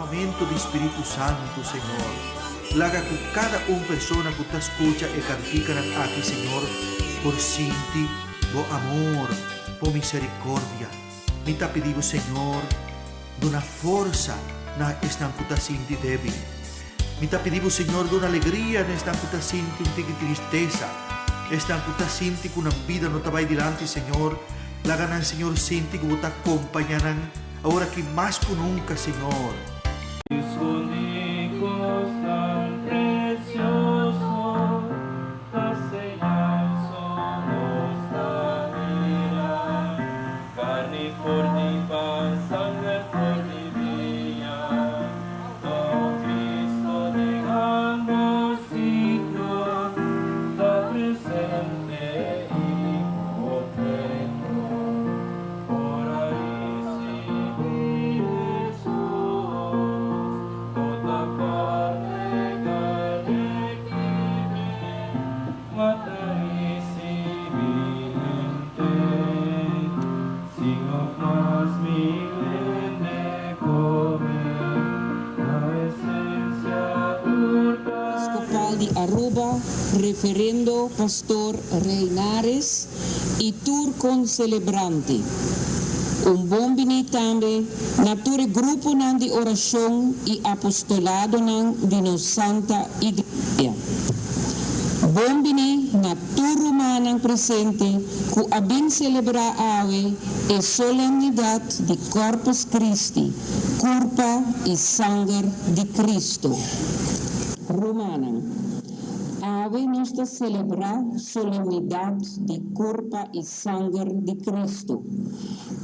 derramamiento de Espíritu Santo, Señor. Laga con cada una persona que te escucha y cantican aquí, Señor, por sinti, por amor, por misericordia. Me te pedimos, Señor, de una fuerza na esta que te sinti débil. Me te pedimos, Señor, de una alegría en esta que te sinti un tique tristeza. Esta que te sinti que una vida no te va adelante, Señor. La ganan, Señor, sinti que te acompañarán ahora que más que nunca, Señor. Aruba, referendo Pastor Reinares e Turcon celebrante. Bom bini também nature grupo de oração e apostolado de nos Santa Igreja. Bom bini na turma presente que abin celebrar ave e solenidade de Corpus Christi, corpo e sangue de Cristo. Romana. Ave nos está celebrar solenidade de corpo e sangue de Cristo.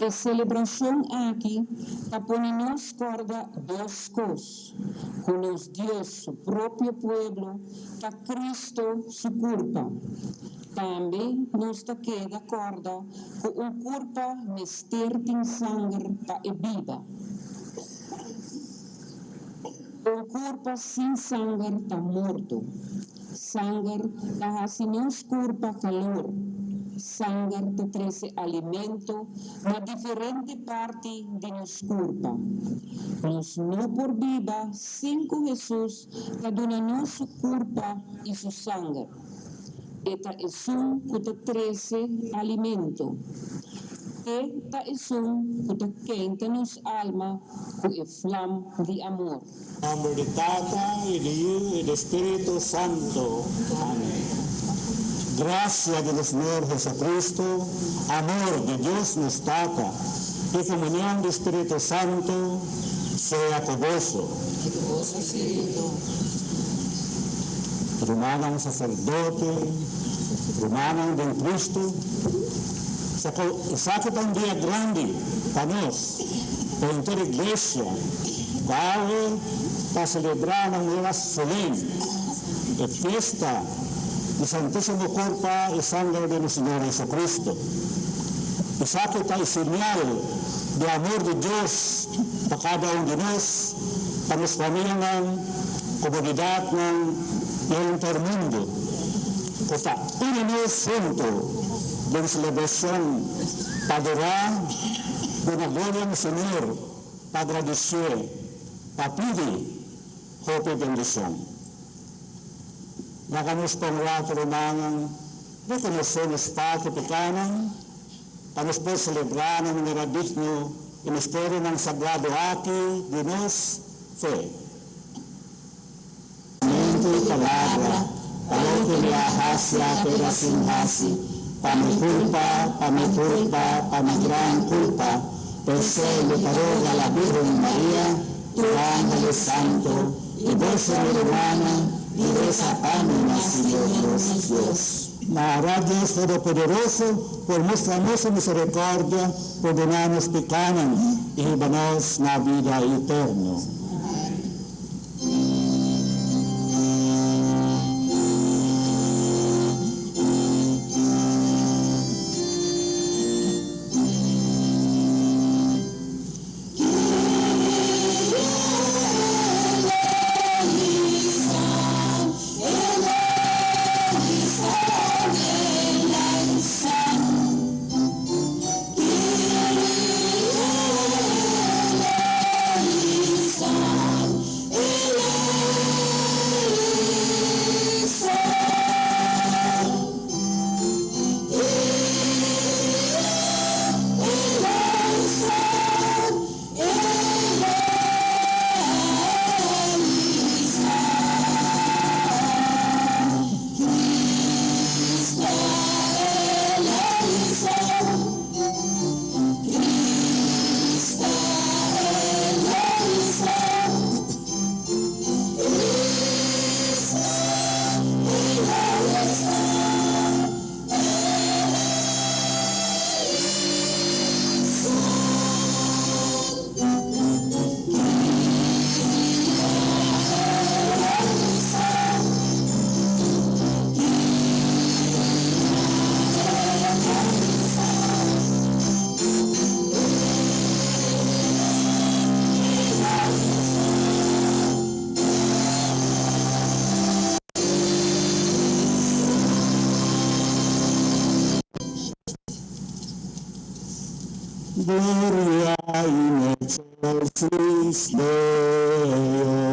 A celebração aqui está nos corda duas coisas. Com nos Deus, seu próprio povo, está Cristo, seu corpo. Também nos está queda corda com corpo mistério de sangue para a vida. Corpo sem sangue está morto. Sangue dá assim nos corpo calor. Sangue te traz alimento na diferente parte de nos corpo. Nos não por vida, cinco Jesus que dona nosso corpo e seu sangue. Eta é que te traz alimento. Eta é que te quenta nos alma com a flama de amor. Nombre de Tata y de Hijo y de Espíritu Santo. Amén. Gracia del Señor Jesucristo, amor de Dios nos Tata y comunión del Espíritu Santo sea con vosotros. Hermanos sacerdote, hermanos del Cristo, saca un día grande para nosotros, para toda la iglesia, para celebrar una nueva solene de fiesta del Santísimo Cuerpo y Sangre de nuestro Señor Jesucristo. Y saca el señal de amor de Dios para cada uno de nosotros, para nuestra familia, comunidad y el entero mundo. Que está unimos juntos de la celebración para adorar de la gloria del Señor, para agradecer, para pedir hope y bendición. Hagamos con rato, hermanos, reconocer el espacio pequeño, para nos poder celebrar de manera digna el misterio del sagrado aquí de nos fe. Mente y palabra, para lo que me hacia, pero sin hasi, para mi culpa, para mi gran culpa, por ser de parola la Virgen María, tu ángel santo, y vos ser hermana, y de esa ánima, Señor Dios. La Dios Todopoderoso, por nuestra hermosa misericordia, perdonarnos pecados y llevarnos la vida eterna. Son Gloria in excelsis Deo.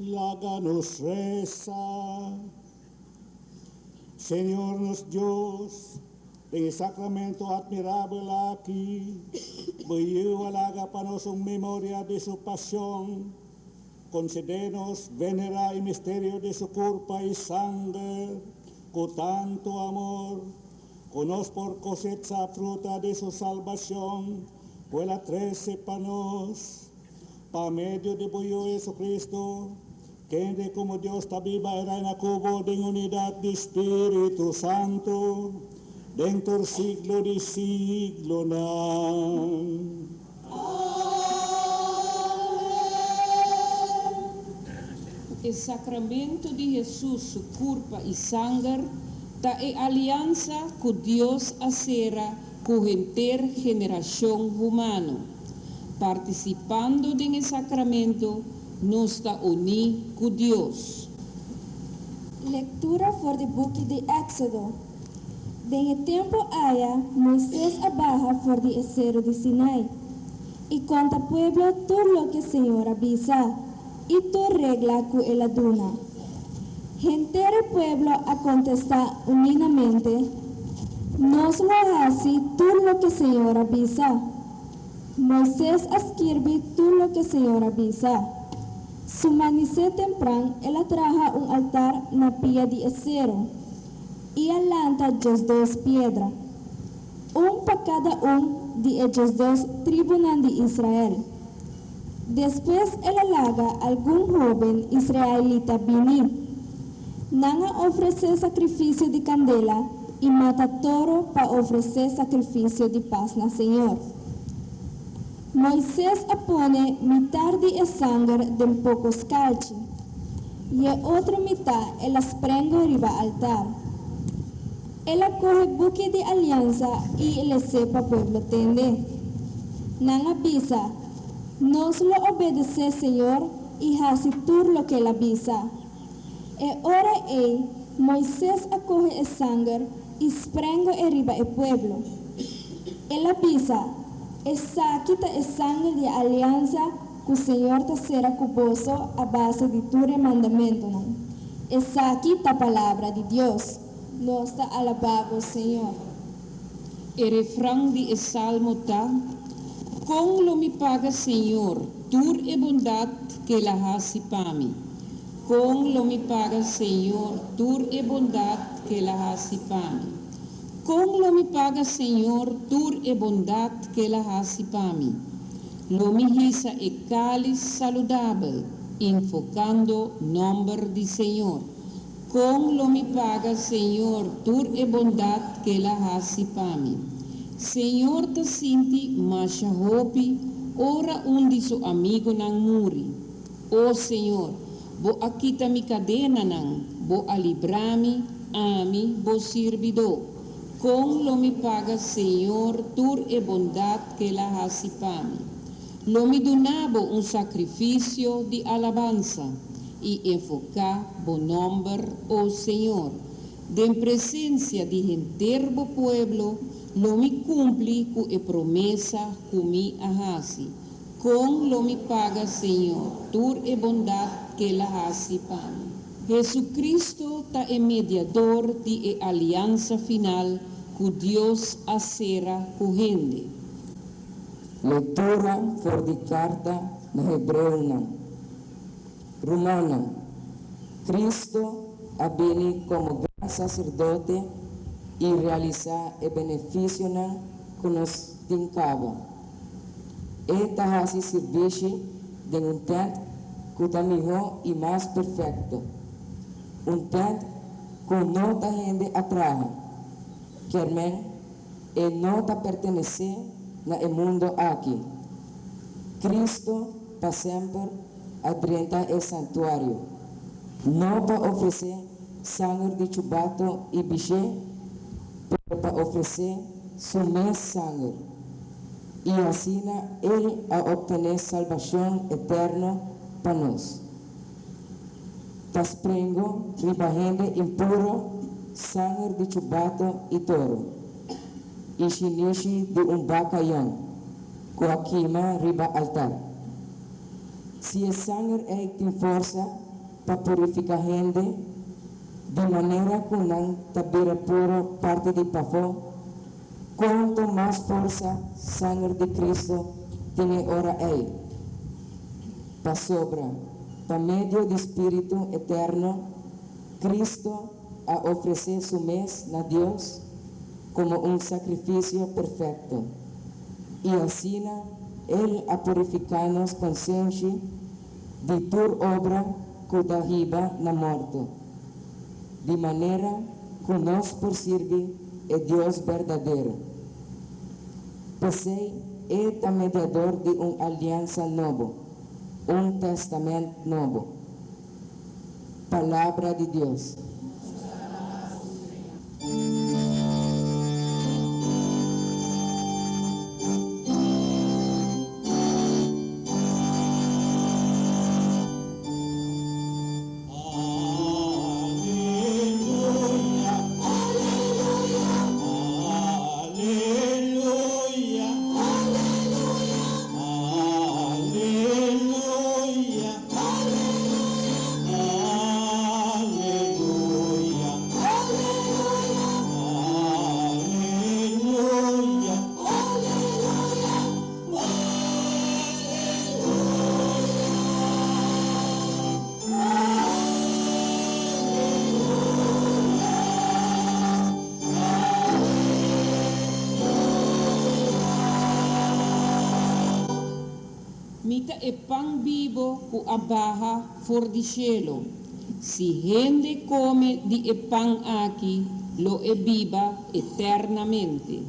Láganos reza. Señor nos Dios, en el sacramento admirable aquí, voy alaga para nosotros memoria de su pasión, concédenos venerar el misterio de su cuerpo y sangre, con tanto amor, conos por cosecha fruta de su salvación, vuela 13 panos, para medio de Buyo Jesucristo, que de como Dios está viva era en la cubo de unidad de Espíritu Santo, dentro del siglo de siglo. El sacramento de Jesús, su cuerpo y sangre, da alianza con Dios acera con entera generación humana. Participando en el sacramento, nos está unidos con Dios. Lectura for the book de Éxodo. En el tiempo haya, Moisés abaja for the acero de Sinai, y conta pueblo todo lo que el Señor avisa, y tu regla con el aduna. Entero pueblo a contestar unidamente, nos lo hace todo lo que el Señor avisa. Moisés escribe todo lo que el Señor avisa. Su amanhecer temprano, ela traja un altar na pia de acero e alanta as duas pedras, para cada de ellos dos tribunal de Israel. Después ela laga algum joven israelita venir, nanga ofrecer sacrifício de candela e mata toro para oferecer sacrifício de paz na Senhor. Moisés apone metade de sangue de um pouco escalte e a outra metade ela esprende riba altar. Ela corre buque de aliança e ele sepa pueblo tende. Nanga bisa, nos lo obedece Senhor e hace tur lo que ela bisa. E ora Moisés acorre o sangue e esprende riba o pueblo. Ela bisa, essa quita o sangue de aliança que o Senhor te será cuboso a base de tu mandamento. Essa quita a palavra de Deus. Nós te alabamos, Senhor. O refrão de Salmo tá: com lo me paga, Senhor, tur e bondade que la hace para mim. Com lo me paga, Senhor, tur e bondade que la hace para mim. Com lo me paga, Senhor, tur e bondade que la hace para mim. Lo me hisa e cáliz saludável, invocando nome de Senhor. Com lo me paga, Senhor, tur e bondade que la hace para mim. Senhor te sinti masha hopi, ora de su amigo nang muri. Oh Senhor, bo akita mi cadena nang, bo alibrami, ami, bo sirvido. Com lo me paga, Senhor, tur e bondade que la hace para mim. Lo me donabo sacrifício de alabanza e enfocar bo nombre, oh Senhor. De presença de enterbo pueblo, lo me cumpli com a promessa que me ahasi. Com lo me paga, Senhor, tur e bondade que la hace para mim. Jesucristo ta é mediador de aliança final que Deus acera com gente. Leitura for de carta na Hebreu Romana. Cristo ha venido como gran sacerdote e realizar o benefício que nos tincava. Esta hace serviço de tempo que está melhor e mais perfeito. Tempo que não está gente atrás, que e não está pertencer no mundo aqui. Cristo para sempre adrenta o santuário, não para oferecer sangue de chubato e biche, mas para oferecer seu mesmo sangue. E assim ele a obter salvação eterna para nós. Tasprengo ribahende impuro sangue de chubato e toro. E xinishi de bacaião, com a queima riba altar. Se o sangue tem força para purificar a gente, de maneira que não tabira puro parte de pavô, quanto mais força sangue de Cristo tem ora para sobra, para meio do Espírito Eterno, Cristo a oferecer seu mês na Deus como sacrifício perfeito. E assim, Ele a purificar-nos consciente de toda obra que dá riba na morte, de maneira que nós por servir é Deus verdadeiro. Pois é mediador de aliança novo, testamento novo. Palavra de Deus. Aleluia. mita e pan vivo ku abaja for di cielo. Si gente come di e pan aquí, lo e viva eternamente.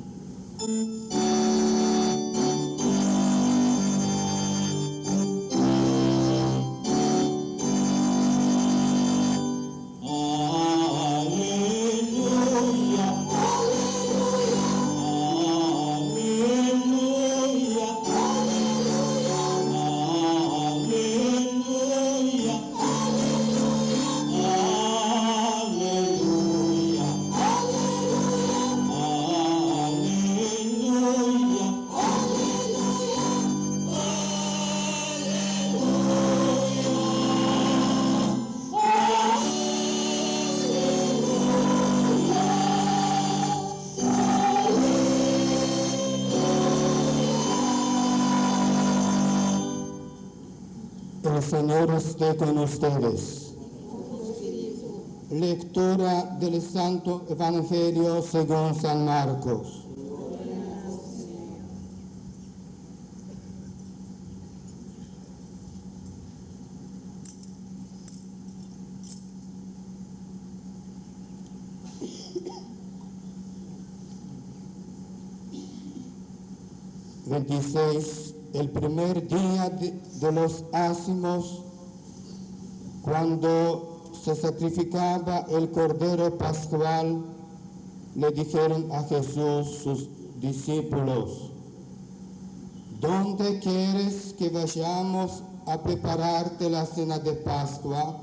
El Señor esté con ustedes. Lectura del Santo Evangelio según San Marcos. El primer día de los ácimos, cuando se sacrificaba el Cordero Pascual, le dijeron a Jesús sus discípulos: ¿dónde quieres que vayamos a prepararte la cena de Pascua?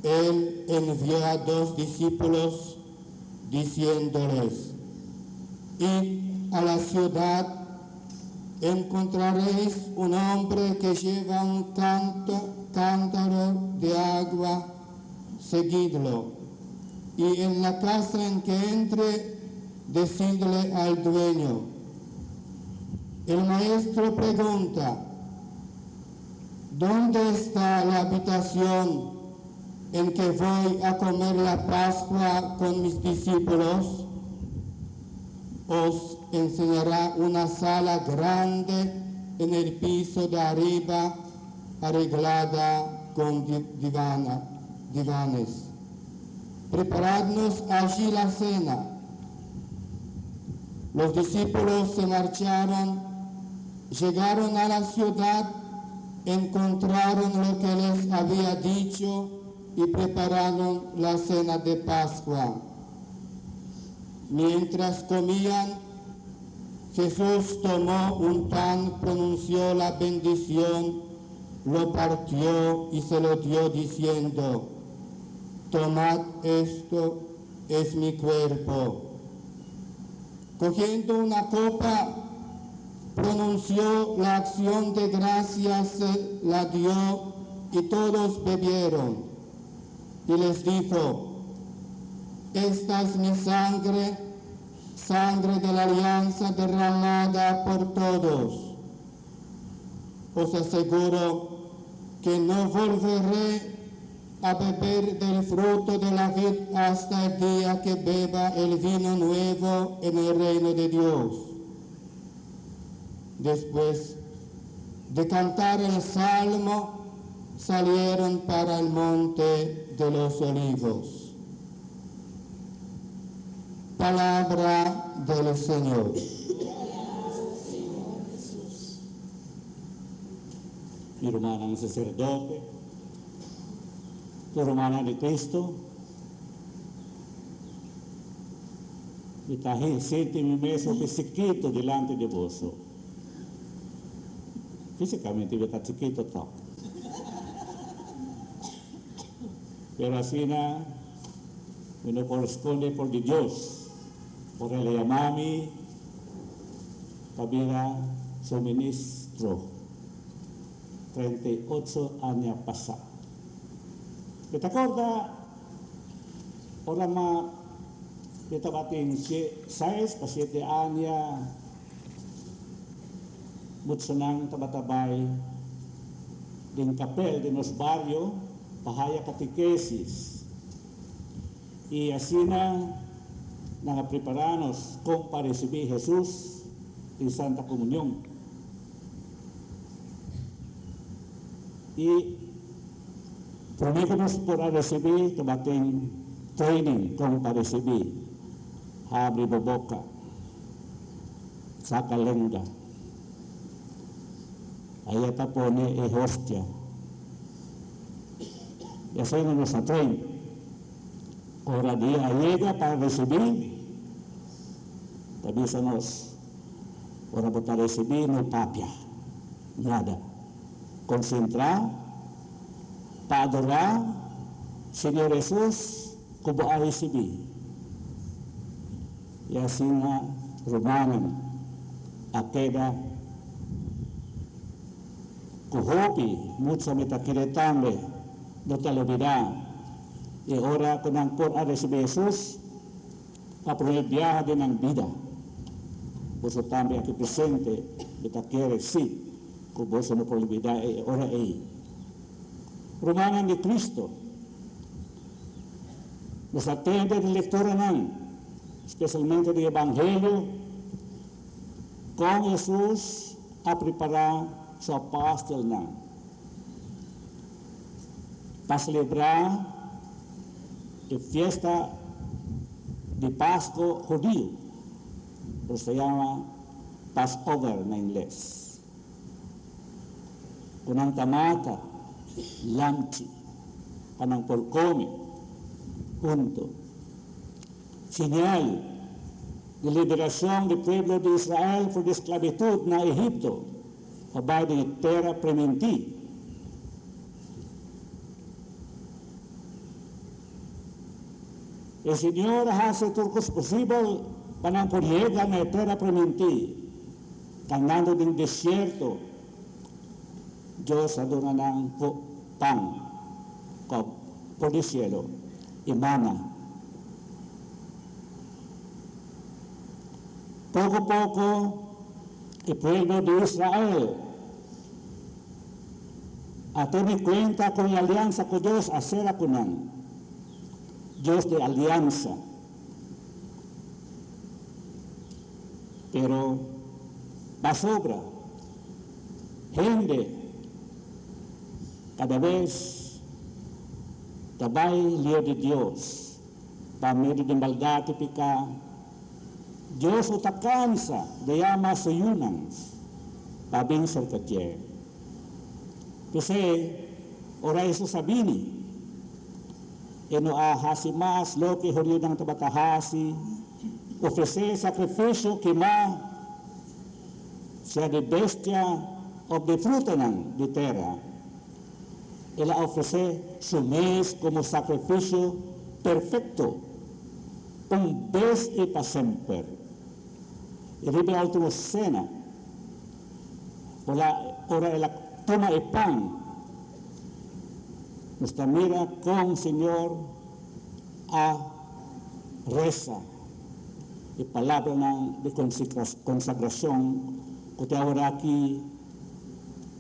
Él envió a 2 discípulos diciéndoles: id a la ciudad, encontraréis un hombre que lleva un cántaro de agua, seguidlo. Y en la casa en que entre, decidle al dueño: el maestro pregunta, ¿dónde está la habitación en que voy a comer la Pascua con mis discípulos? Os enseñará una sala grande en el piso de arriba, arreglada con divanes. Preparadnos allí la cena. Los discípulos se marcharon, llegaron a la ciudad, encontraron lo que les había dicho y prepararon la cena de Pascua. Mientras comían, Jesús tomó un pan, pronunció la bendición, lo partió y se lo dio diciendo: tomad, esto es mi cuerpo. Cogiendo una copa, pronunció la acción de gracias, se la dio y todos bebieron. Y les dijo: esta es mi sangre, sangre de la alianza derramada por todos. Os aseguro que no volveré a beber del fruto de la vid hasta el día que beba el vino nuevo en el reino de Dios. Después de cantar el salmo, salieron para el monte de los olivos. Palabra del Señor. Mi hermana un sacerdote, tu hermana de Cristo, me traje, siénteme mesmo chiquito delante de vos. Físicamente me está chiquito todo. Pero así me corresponde por Dios. Por el llamami, para suministro 38 años pasados. ¿Te acuerdas? Ahora más, kita bating 6 pa 7 años, mutsunang tabatabay, din kapel de nos barrio, pahaya catequesis. Y así nang preparanos kung para recibir Jesús en Santa Comunión. y prométanos por recibir tabating training kung pa-recibir habri boboka sa kalenda ayata po ni hostia ya soy nuestra train ora dia llega para recibir tabisanos ora para recibir no papia nada concentrar para adorar Señor Jesús como a recibir y así na rumanan akeda kuhopi mucho metakiretame no talubida y ora ko nang por a recibir Jesús paprolebyaha din ang vida puso tambe aquí presente metakiere sí como se no prolebida e ora Rumanan de Cristo nos atende de lectura nan especialmente do Evangelho com Jesus a preparar seu apóstolo nan para celebrar a fiesta de Pascua judío, que se llama Passover na inglés. Kunang tamata, lamchi, kanang porkome, punto. Señal de liberación del pueblo de Israel por de esclavitud na Egipto, abay de terra prometi. El Señor hace todo lo posible para que lleguen a la tierra prometi, andando en el desierto. Dios adora ng pan por el cielo y mana. Poco a poco, el pueblo de Israel a tener cuenta con la alianza con Dios, hacer a Cunan, Dios de alianza. Pero va sobra, gente, cada vez tabay liyo de Dios, pamilya de maldad tipika, Dios o takansa, dayama suyunan, pabing sarkatye. Kasi, ora Isu sabini, eno ahasi mas, loki horiyo ng tabatahasi, ofrece sacrificio kima, siya de bestia of the fruta ng de terra, ela ofrece su mes como sacrificio perfecto, un vez y para siempre. Y ribe la última cena, ora ela toma el pan, nos mira con Señor a reza y palabra de consagración que te ahora aquí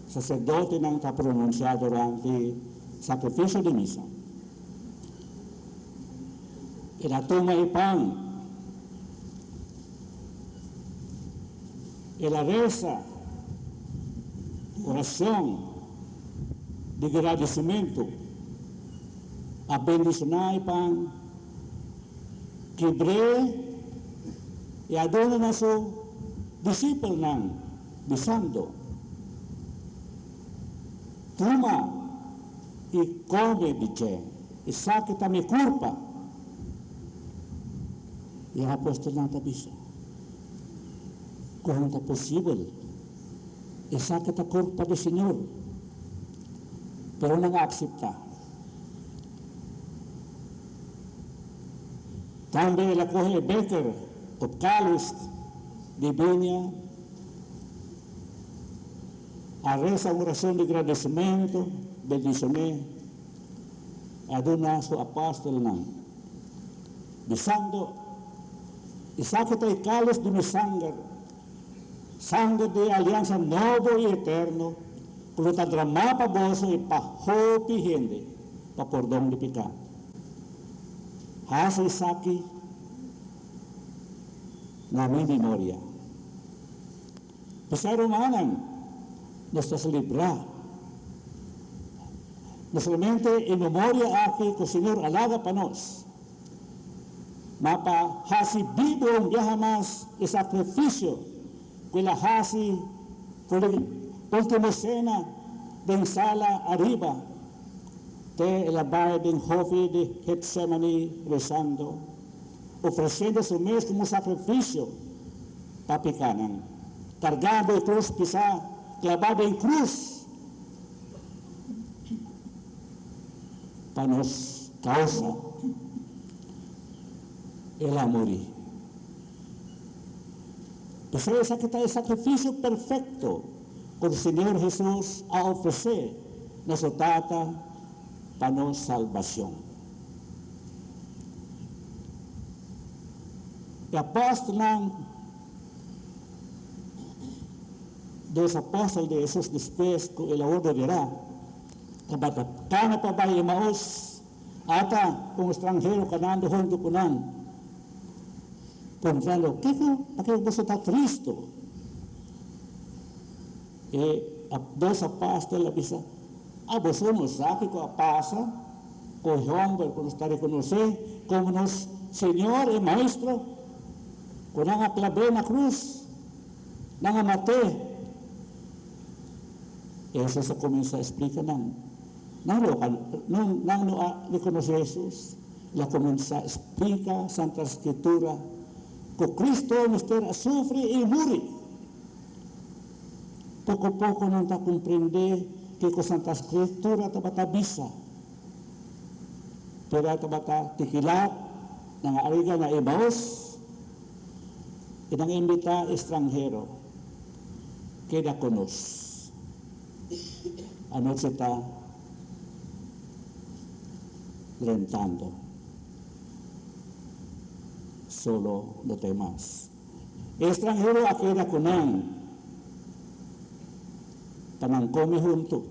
sacerdote nang pronunciado durante sacrificio de misa. Y la toma el pan, y la reza, oración de agradecimiento, a bendicionar el pan, quebré y adorna a su discípulo nang bisando. Toma y come, dice, y saque mi culpa. Y el apóstol nang tabisa. Kung ta posible, y saque ta culpa del Señor. Pero nang aksepta. También la coge el beker, o cáliz de viña, a reza oración de agradecimiento, bendicioné, aduna su apóstol nang, besando, y saque el cáliz de mi sangre, sangre de alianza nuevo y eterno, por lo tanto, drama pa boso y pa hopi gente, pa perdón de pecado. Hace saki na mi memoria. Pasay Romanan, nos celebrar no solamente en memoria aquí que o Senhor alaga para nós, mapa hasi vivo ang yahamas e sacrificio que la hasi por el último cena de sala arriba de la baia de Jofe de Getsemani rezando, ofreciendo su mes como sacrificio para pecanan, cargado de cruz quizá, clavado en cruz para nos causa el amor. Pues esa que está el sacrificio perfecto que el Señor Jesús a ofrecer nos trata para nos salvación. El apóstol, dos apóstoles de Jesús después que el orden dirá, kana pa ba Emaús, ata un extranjero canando junto con él, preguntando, ¿para qué vos está triste? Y dos apóstoles avisan, vos no sabe que pasa, con Juan, para nos reconocer como nos Señor y Maestro, con la clave en la cruz, la maté. Eso se comienza a explicar, no reconoce Jesús, la comienza a explicar Santa Escritura, que Cristo sufre y muere. Poco a poco não está compreender que com Santa Escritura está bisa. Pero está tikilat, nang ariga na Emaús, e nang imbita extranjero, que da conos. Anoche está rentando. Solo no temas. Extranjero a queda con él. Tanang come junto.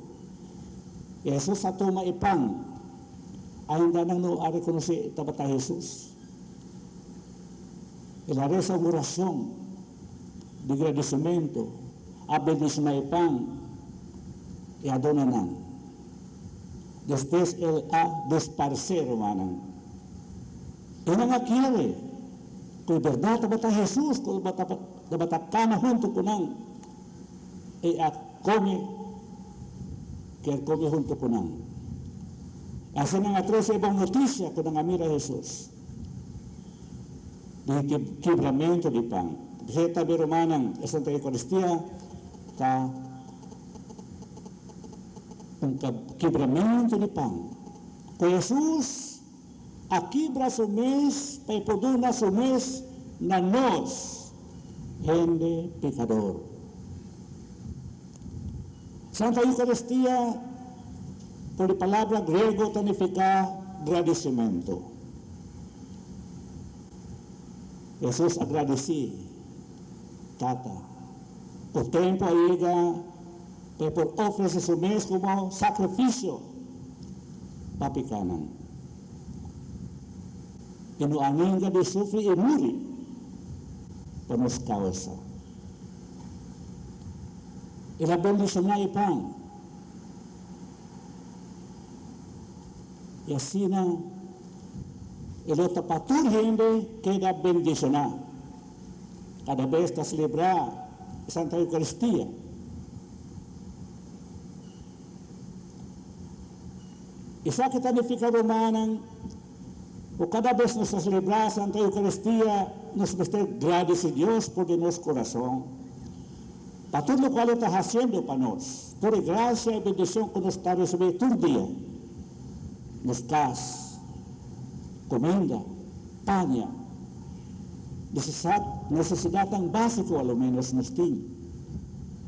Yesus sa tuma ipang. Ainda nang no ari kuno si tabata Jesus. Ilare sa orasyon. De agradecimento. Abedis na ipang. E adonanan. Después el a desparecer manang. Ina nga quiere. Kung verdad tabata Jesus, kung tabata kama junto con él. E a come, que come junto con él. Así nang atrás ibang noticia kung nang amira Jesus. De quebramento de pan. Kasi tabi romanang, Santa Eucaristia, un quebramento de pan. Com Jesus, aqui braço mês, para poder nosso mês na nós, gente pecador. Santa Eucaristia, por a palavra grego, significa agradecimento. Jesus agradeci, Tata. O tempo aí, por ofrecer su mês como sacrifício para pecanan. E no aninga de sufre e muri por nos causa. E la bendição na ipang. E assim na ele tapatur gente que da bendição. Cada vez está celebrar Santa Eucaristia. Isa kita significa romanang, o cada vez nos celebrar Santa Eucaristia, nos vamos gracias a Dios por de nuestro corazón, para todo lo cual está haciendo para nos, toda gracia y bendición que nos está recibiendo todo día, nos cas, comida, paña, necesidad tan básico a lo menos nos tiene,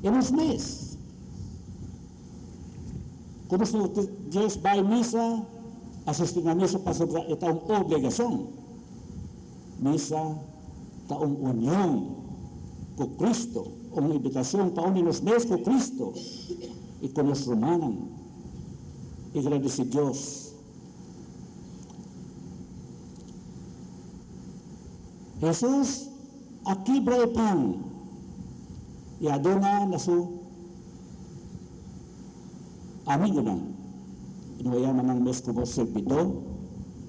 en los meses. Como se Deus vai à missa, assistir à missa está uma obrigação. Missa está uma união com Cristo, uma invitação para unir-nos mais com Cristo e com os romanos. E agradecer a Deus. Jesus aqui brai pang e adona na su amigo nang Kinuyaman ng mes como servidor,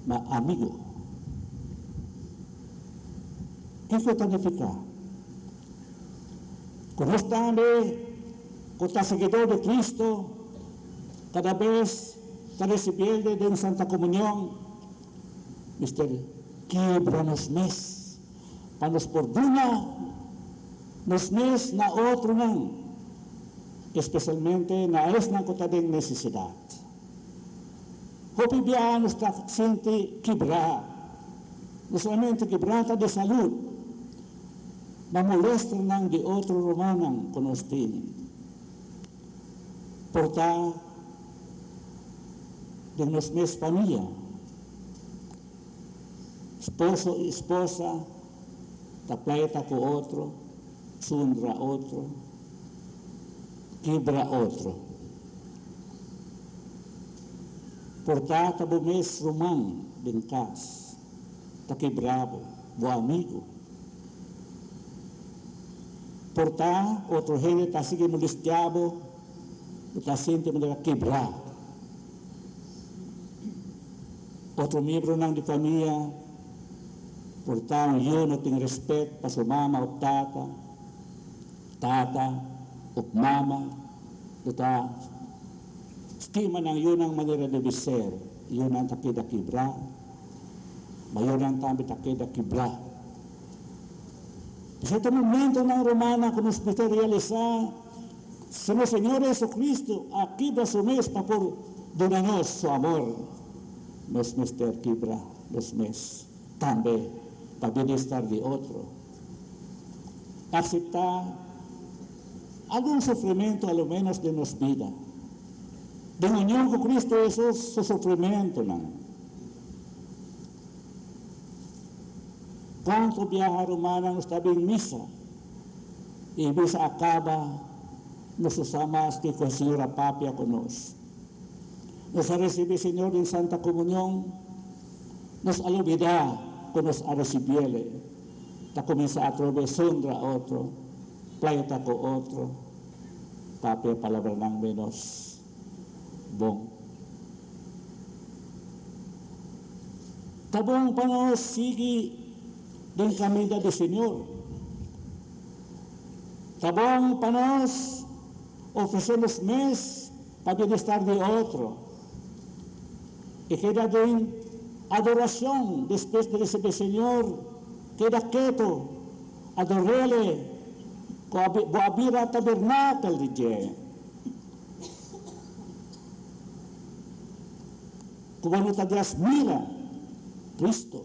ma amigo. Kiko tanifica. Kung kung ta seguidor de Cristo, cada vez ta recibiendo de Santa Comunión, Mr. Quebra nos mes, panos perdona nos mes na outro nang, especialmente na es na kotading necesidad. Hopi biya nos ta sinti quebra, no solamente quebranta de salud, mamolestar nang di outro romanang konostin. Porta de nos mes familia, esposo e esposa, tapleta ko otro, sundra otro, quebra otro. Porta tabo mes romang din kas, takibravo, bo amigo. Porta otro gente ta sige molestiabo, ta siente mo quebra. Otro miembro nang di familia, porta yun no ting respect pa sa mama o tata o mama, ta estima ng yun ang manera de ser, yun ang takida kibra, mayon ang tambi takida kibra. Sa ito momento ng Romana kung nos realiza, sino Señor Jesucristo, aquí basumes pa por donanos su amor, nos Mr. Kibra, nos mes, tambe, pabilistar de otro. Aceptar algún sufrimiento a lo menos de nos vida. De unión con Cristo Jesús, su sufrimiento, ¿no? Cuánto viaja romana nos está bien misa, y misa acaba, nos usamos que con Señora Papia con nos. Nos recibe Señor en Santa Comunión, nos alubida con nos a recibirle, ta comienza a trovesondra otro, playa ko otro, Papia palabra ng menos. Bom. Tabong panos sige din kamida de Señor. Tabong panos ofrecemos mes para bienestar de otro. Y queda din adoración después de recibir Señor, queda quieto, adorele, boabira tabernacle de Kung tagas mira Cristo,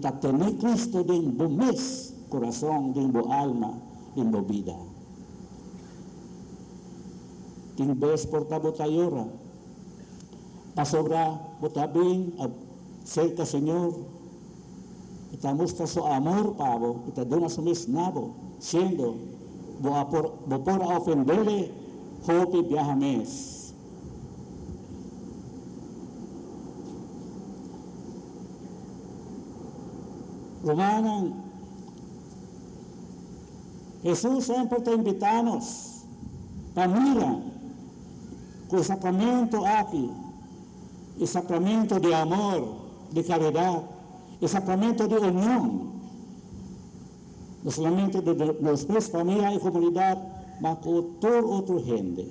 tatene Cristo din bumis, corazón din bo alma, din bo vida. Ting bes porta botayora, pasobra botabing cerca Señor, ita musta so amor pavo, ita dona sumis nabo, siendo bo por a ofendele, hopi viajames. Romanang, Jesús siempre te invitanos, pamira, con el sacramento aquí, el sacramento de amor, de caridad, el sacramento de unión, no solamente de nuestra familia y comunidad, mas con toda otra gente,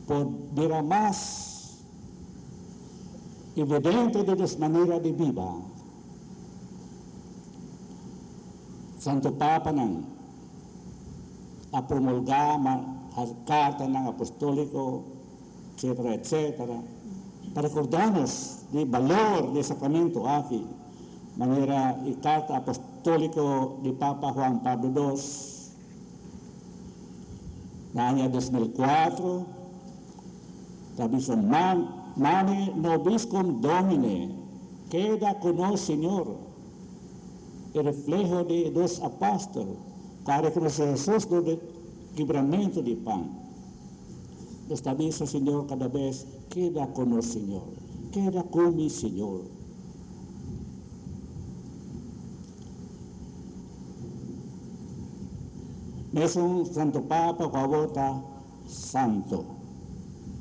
por ver más evidente de nuestra manera de vivir. Santo Papa nang promulgar carta ng apostoliko, etc., para recordarnos del valor del sacramento aquí, manera y carta apostólico de Papa Juan Pablo II, en el año 2004, Tabison Mane Nobiscum Domine, queda con nos, Señor, el reflejo de dos apóstoles, para reconocer Jesús del quebramento de pan. Esta misa, Señor, cada vez queda con el Señor, queda con mi Señor. Es un Santo Papa, Guabota, Santo.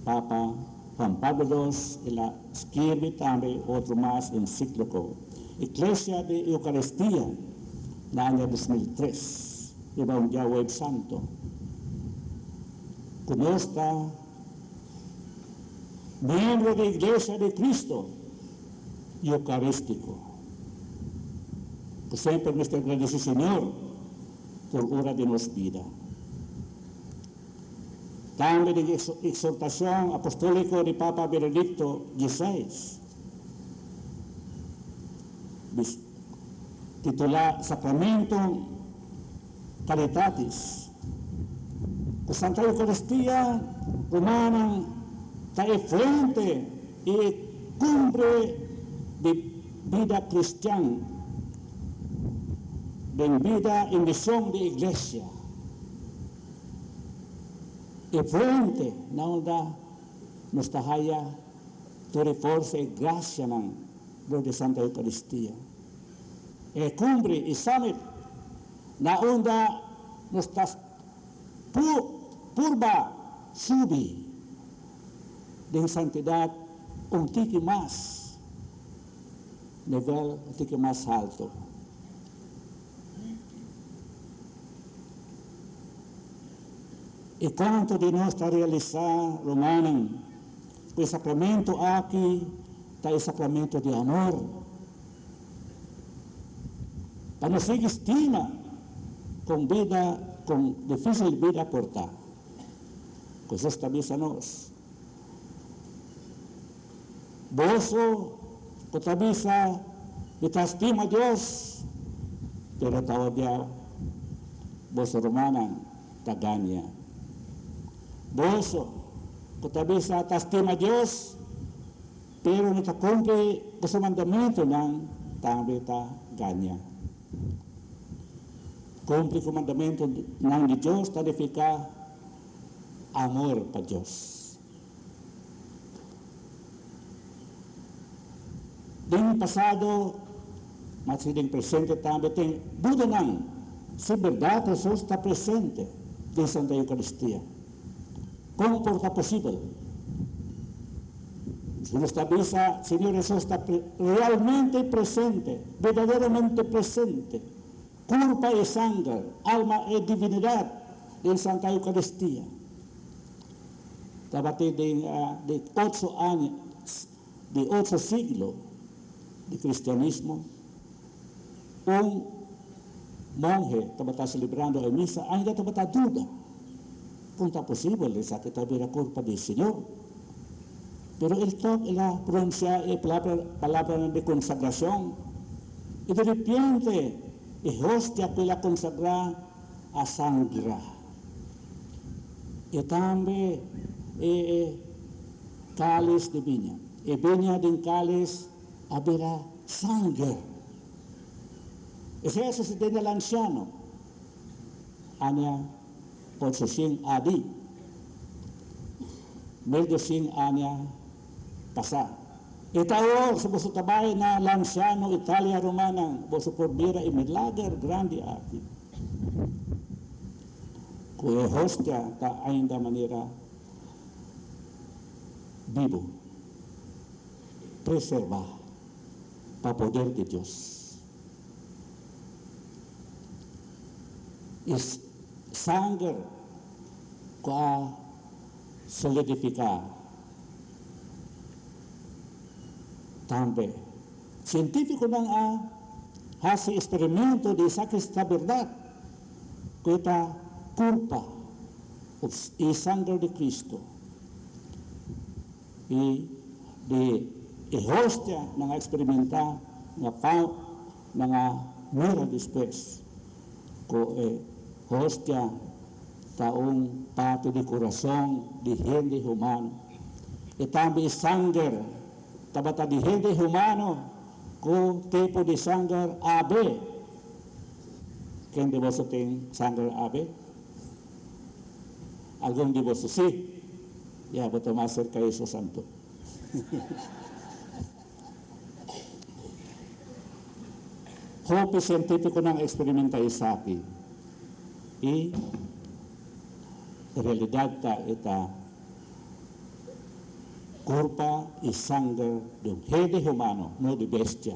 Papa Juan Pablo II y la scrive también otro más encíclico. Iglesia de Eucaristía, el año 2003, iba un día web santo. Conozca, miembro de Iglesia de Cristo, Eucarístico. Que siempre nuestro agradecido Señor por hora de nos vida. También de exhortación apostólica de Papa Benedicto XVI, titulado Sacramento Caritatis. La Santa Eucaristía Romana trae fuente y cumbre de vida cristiana, de vida en misión de iglesia. Y fuente na onda nos tahaya toda força e gracia man de Santa Eucaristía. E cumbre e summit na onda nos tas purba subi de santidad un tique más, nivel un tique más alto. E quanto de nós está realizar, Romano, o sacramento aqui está o sacramento de amor. Para nos estima com vida, com difícil vida portar. Coisa está a nós. Boso, que tabisa, que estima a Deus, pero todavía, boso Romana, taganya. Boso, que tabisa estima a Deus, pero não cumpre os mandamentos, não, também está ganha. Cumpre o mandamento não de Deus, está de ficar amor para Deus. Din passado, mas din presente também tem Buda não. Se verdade Jesus está presente em Santa Eucaristia. Como porta possível? Se nos avisa, Senhor Jesus está realmente presente, verdadeiramente presente. Culpa e sangue, alma e divinidade em Santa Eucaristia. Tabate de 8 anos, de 8 siglos de cristianismo, monge estava celebrando a missa, ainda estava dúvida. Kung está posible, sa que todavía la culpa del Señor. Pero el toque, la pronuncia y palabra de consagración, y de repente, y hostia que la consagra a sangre. Y también, cáliz de viña. Y viña de cáliz habrá sangre. Es eso se tiene el anciano. Aña 800 AD, 1200 años pasar. Esta hora, se vos tabay na lanciano Italia Romana, vos por mira y milagro grande aquí. Que hostia está ainda manera vivo, preservar para poder de Dios. Es sangre que ha solidificado. Também, científico não hace experimento de saber esta verdade, que esta culpa e sangre de Cristo e hostia não experimentar na mira depois, que hostia está parte de coração de gente humana e também sangue tabata de gente humano com tipo de sangue AB. Quem de vocês tem sangue AB? Algum de vocês sim? Ya, vou tomar cerca isso santo. Hope científico ng experimenta isso aqui. E realidad ta ita corpa y sangre de un hede humano, no de bestia.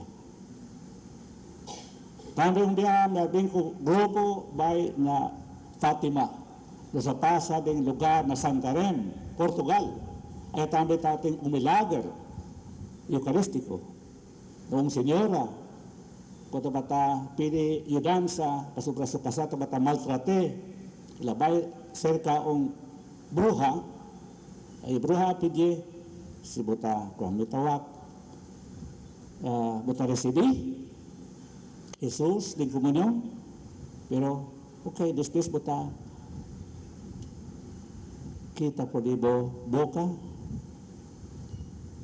También un día me abingko grupo bay na Fatima, no sa pasa ng lugar na Santarém, Portugal. Ay también tating umilager Eukaristiko. Noong senyora, kung bata pili yudansa, pasupra-supasa, bata maltrate, labay cerca ang bruha, ay bruha pidye, si buta kuhamitawak, buta resibi, Jesus, din komunyon, pero okay, después buta, kita po di boka,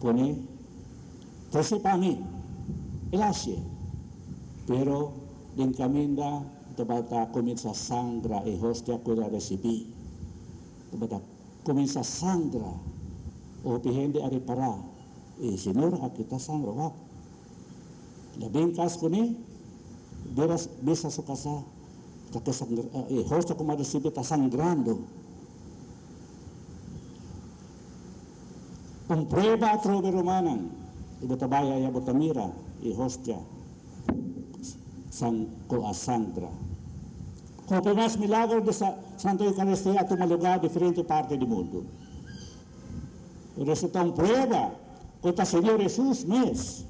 pone, tersi pami, ilasye, pero din kami na, bata comienza sangra e hostia kuda resibi, bata comienza sangra, o pihende ari para, Señor, kita sangra, wak, labing kas ko ni, bisa su casa, hostia como resibi ta sangrando. Kung prueba trove romanan, ibotabaya ya botamira, hostia, sang ko asangra. Kung pinas milagro de sa Santo Eucaristía at lugar diferente parte do mundo. Pero ito ang prueba, kung ta Señor Jesus mes,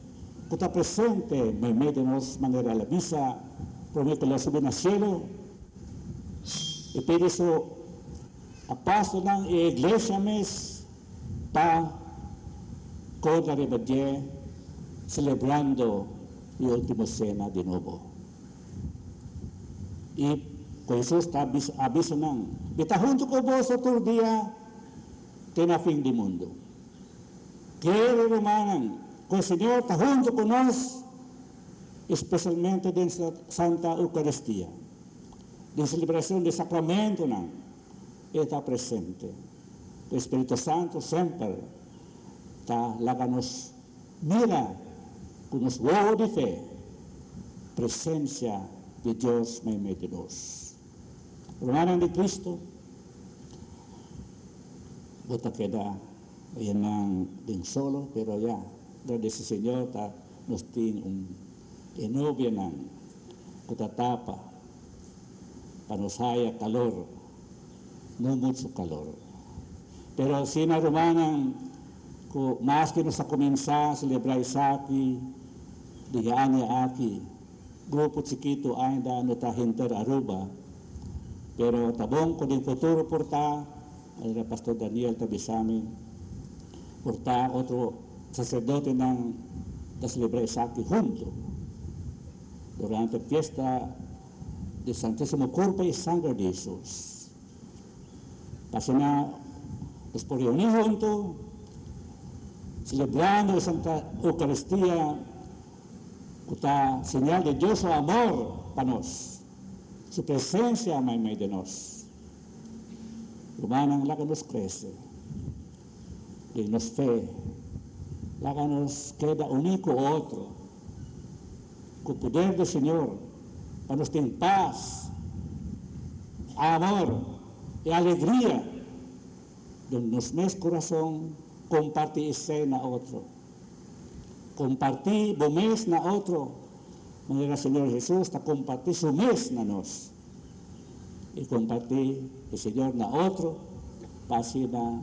kung ta presente, may medenos manera la visa, prometo la sabi na cielo, ipili so apostol ng iglesia mes, pa con la rebadie, celebrando yung ultimo cena de nuevo. Y con Jesus aviso ng, bitahunto ko vos otro día, tena fin de mundo. Quiero romanan, con el Señor está junto con nos, especialmente en la Santa Eucaristía, de celebración del sacramento, está presente. El Espíritu Santo siempre está láganos, mira, con los huevos de fe, presencia de Dios en medio de nos. Romanan de Cristo, bota queda ayan ng ding solo, pero ya, dahil si Señor ta nos tiene un enobia ng kutatapa, panosaya calor, no mucho calor. Pero sina romanan, ko mas que nos comienza a celebrar Isaki, digaan niya aki, grupo chiquito ainda no ta hinter Aruba, pero tabong ko din futuro porta, al Pastor Daniel Tabisami, porta otro sacerdote ng da celebrar Isaki junto, durante fiesta de Santísimo Cuerpo y Sangre de Jesús. Kasi na, nos por reunir junto, celebrando Santa Eucaristía, kuta señal de Dios o amor para nos, su presencia en medio de nos. Humanan la que nos crece, y nos fe, la que nos queda único otro, con poder del Señor, para nos tener paz, amor y alegría, donde nos mes corazón compartir escena otro, compartir bo mes na otro, manera Señor Jesús ta compartir su mes na nos, y compartir el Señor na otro, para na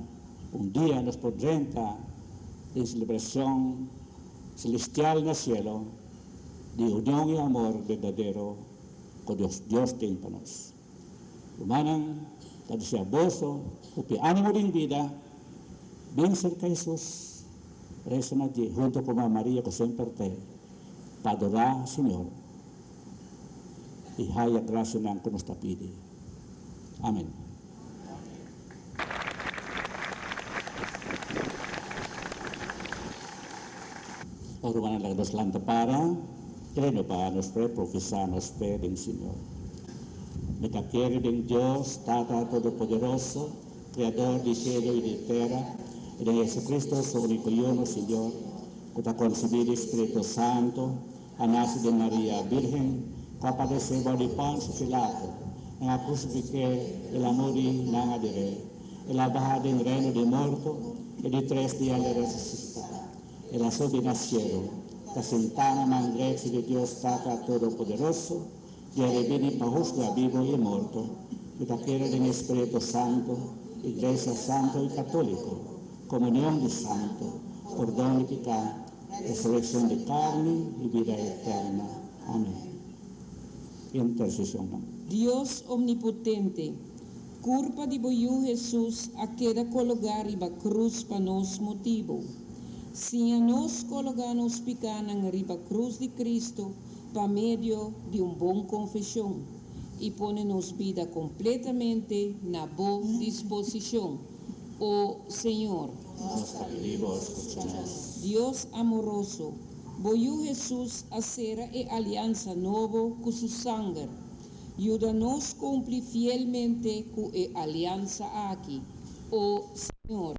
un día nos podrenta en celebración celestial na cielo, de unión y amor verdadero con Dios tiene para nos. Humanan, tadi siya boso, upi ánimo din vida, bien cerca de Jesús, reza na di, junto con María, que siempre te, para adorar, Señor, y haya gracia na que nos tapide. Amén. Oro man lang nos lanta para, creno pa nos fe, profesa nos fe din Señor. Me quiere din Dios, Tata Todopoderoso, Creador de cielo y de tierra, y de Jesucristo, su único y uno Señor, que te concebir Espíritu Santo, a nace de María Virgen, que aparece de Poncio Pilato, nga crucifique el amori nanga dire, e la baja del reino de muerto, e di 3 días le resucita, e la sube nacieron, la sentana mangrexi de Dios Tata Todopoderoso, y reveni pa juzgar vivo y muerto, y la quiera del Espíritu Santo, Iglesia Santo y Católico, comunión de santo, perdón de pecado, resurrección de carne y vida eterna. Amén. Intercesión. Dios omnipotente, culpa de boiu Jesus a queda colocar riba cruz para nos motivo. Se a nós colocar nos picar na riba cruz de Cristo para meio de bom confissão e põe nos vida completamente na boa disposição. O Senhor, Deus amoroso, boiu Jesus a ser a aliança nova com seu sangue. Ajuda-nos a cumprir fielmente com a aliança aqui. O Senhor,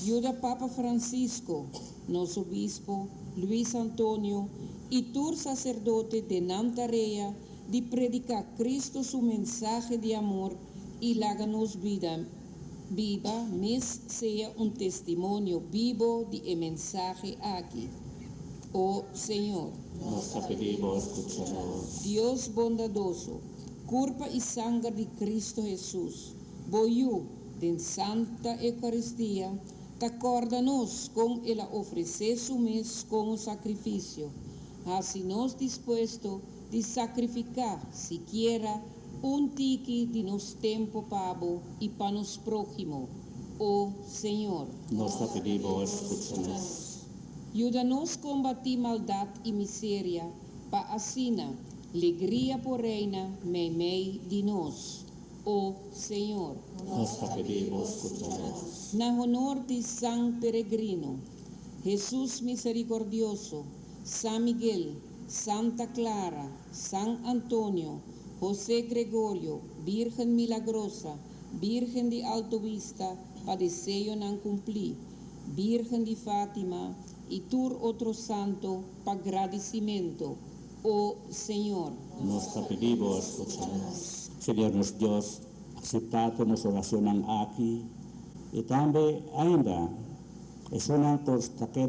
ajuda Papa Francisco, nosso bispo, Luiz Antônio, e todo sacerdote de Nantareia, de predicar Cristo su mensagem de amor e laga-nos vida viva, mas seja testemunho vivo de mensagem aqui. O Senhor, Deus bondadoso, culpa e sangue de Cristo Jesus, boiu de Santa Eucaristia, acorda-nos com ela oferecer su mês como sacrifício, assim nós disposto de sacrificar siquiera tique de nos tempo pavo e para nos próximo. O Senhor, ajuda-nos a combater maldade e miséria, para assim, alegria por reina, meio de nós. O Senhor, na honor de San Peregrino, Jesus Misericordioso, San Miguel, Santa Clara, San Antonio, José Gregorio, Virgen Milagrosa, Virgen de Alto Vista, para deseo não cumplir, Virgen de Fátima, e tur outro santo, para agradecimento. O Senhor, Señor nos Dios, aceptado nuestra oración aquí y también ainda es una cosa que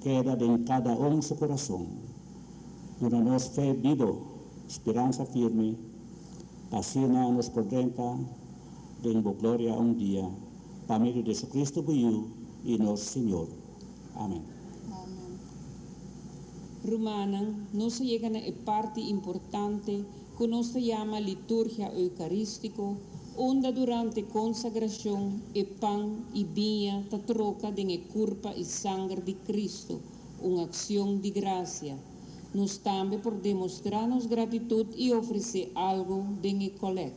queda en cada uno su corazón. Dona-nos fe vivo, esperanza firme, pasina nos contenta de gloria un día, para medio de Jesucristo y nuestro Señor. Amén. Romana, nos llega a parte importante que nos llama liturgia eucarístico, onde durante consagração e pão e vinha ta troca de corpo e sangue de Cristo, uma ação de graça. Nós também por demonstrar nos gratidão e oferecer algo de coleta.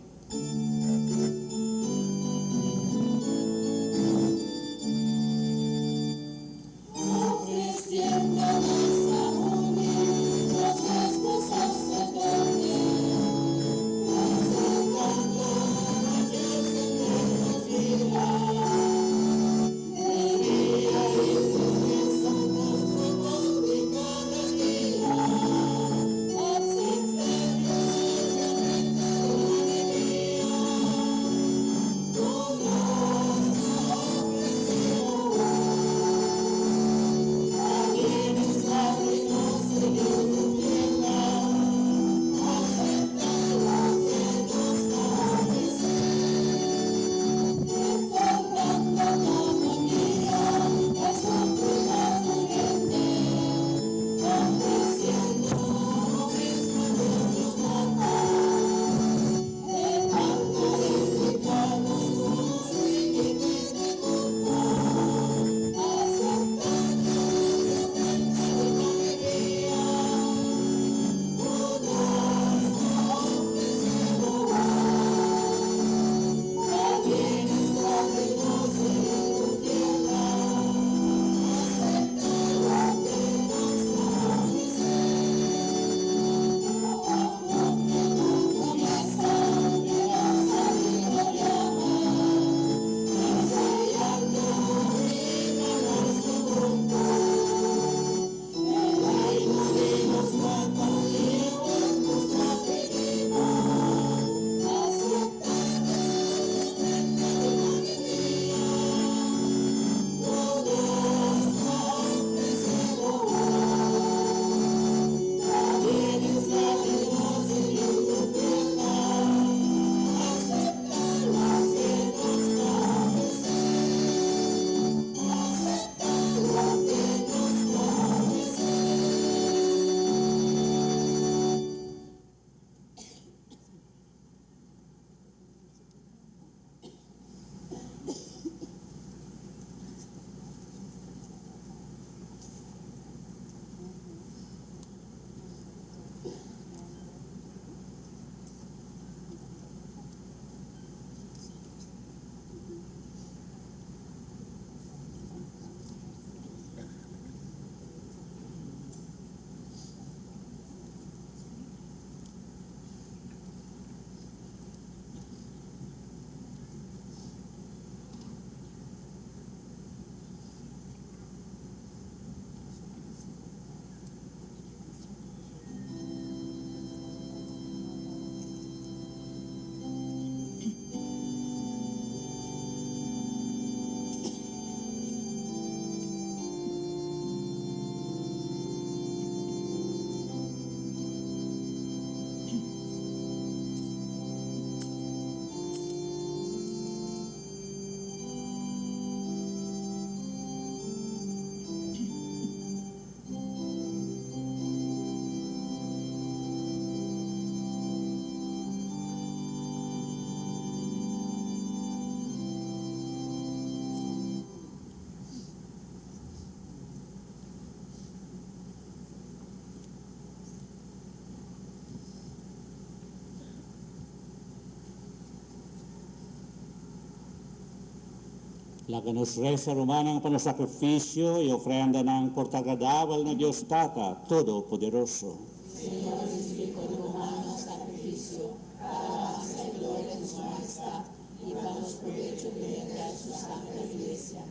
Laganos resa Romanang panasakripisyo e ofrenda ng portagradabal na Diyos Tata, Todo-Poderoso. Señor, recibe con humano sacrificio para alabanza y gloria de su majestad y para los provechos de su santa iglesia.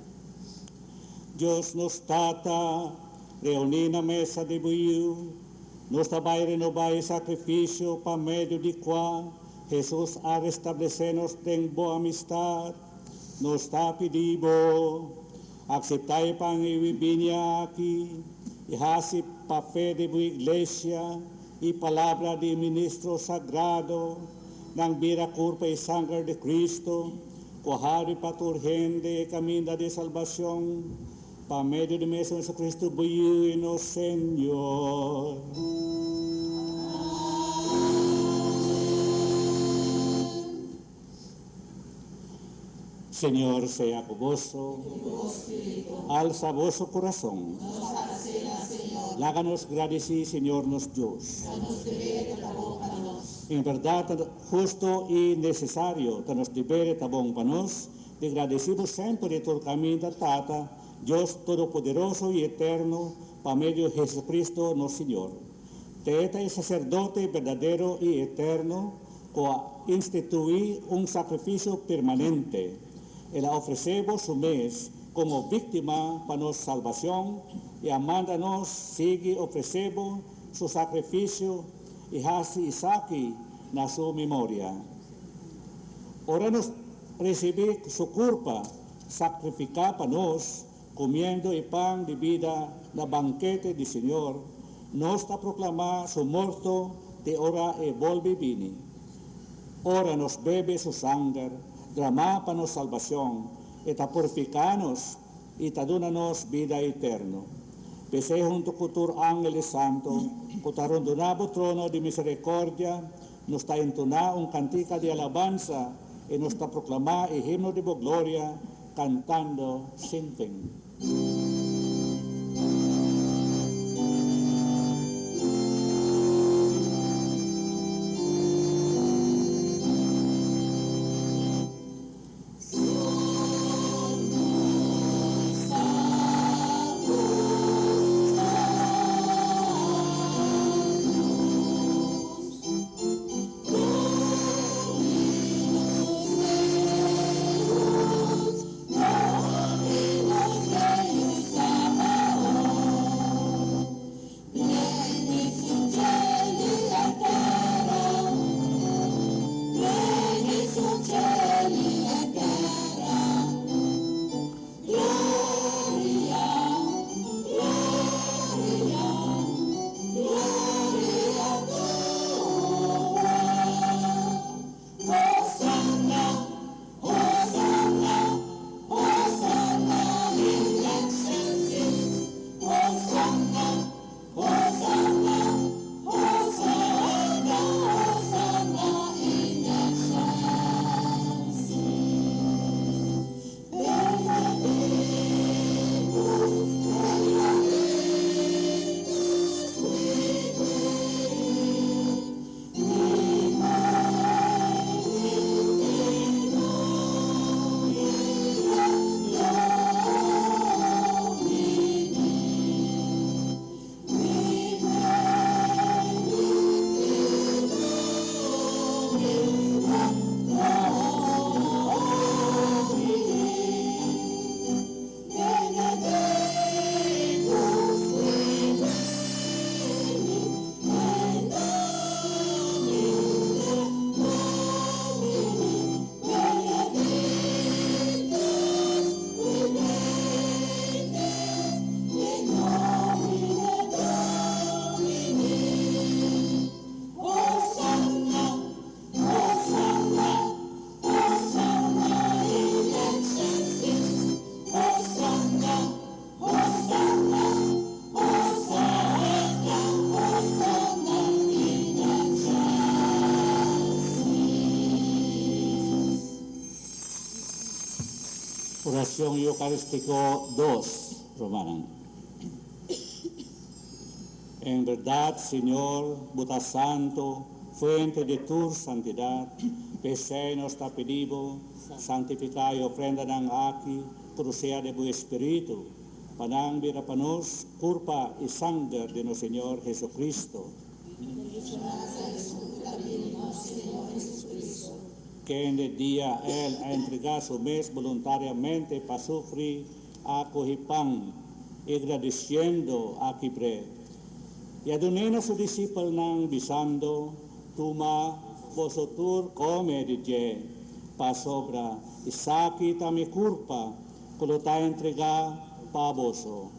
Diyos nos Tata, reuni na mesa de buio, nos tabay renovay sacrificio pa medio di qua, Jesus a restablecernos en boa amistad, nos está pedido, aceptai pang ibibinya aquí, y hasi pa fe de bu iglesia, y palabra de ministro sagrado, ng bira curpa y sangre de Cristo, kuhari paturgente camino de salvación, pa medio de mesa de Cristo buino, Señor. Señor sea con vosotros, alza vuestro corazón, láganos agradecer, Señor, nos Dios. En verdad, justo y necesario, que nos debere tabón panos, de agradecimos siempre por camino Tata, Dios Todopoderoso y Eterno, por medio de Jesucristo, nuestro Señor. Teta es sacerdote verdadero y eterno, que instituí un sacrificio permanente. Y la ofrecemos su mes como víctima para nuestra salvación y amándonos sigue ofrecemos su sacrificio y así Isaki na su memoria. Ahora nos recibir su culpa, sacrificar para nos, comiendo el pan de vida, la banquete del Señor, nos está proclamar su muerto de hora e volve vini. Ahora nos bebe su sangre, drama para nos salvación, eta purificanos y tadunanos vida eterna. Pese junto con tu ángeles santo, cotaron donabo trono de misericordia, nos está entonar un cantica de alabanza y nos está proclamar el himno de gloria, cantando sin fin. Oración Eucarístico 2, Romanan. En verdad, Señor, Buta Santo, fuente de tu santidad, pese nos está pedido, santificar y ofrenda ng aki, crucea de buen espíritu, panang birapanos, curpa y sangre de nuestro Señor Jesucristo. Que en el día Él ha entregado su mes voluntariamente para sufrir a cohipang, agradeciendo a Kibre. Y adonena su discípulo nang bisando, tuma, vosotur come dije, pa sobra, isaki tami kurpa, kulo ta entrega pa boso.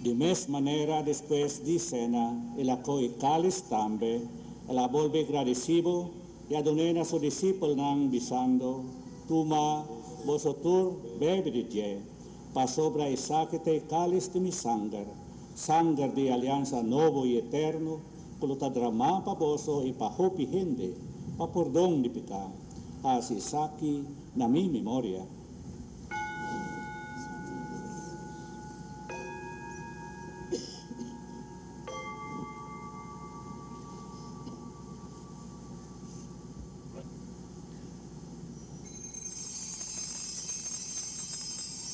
De mesma maneira, después de cena, ela coi cáliz tambe, ela volve agradecido e adonena su discípulo nang bisando, tuma, vosotur bebe dije, pa sobra isakite cáliz de mi sangre, sangre de alianza novo e eterno, kulo ta drama pa boso e pa hopi hende, pa perdón de pecado, así saki na mi memoria.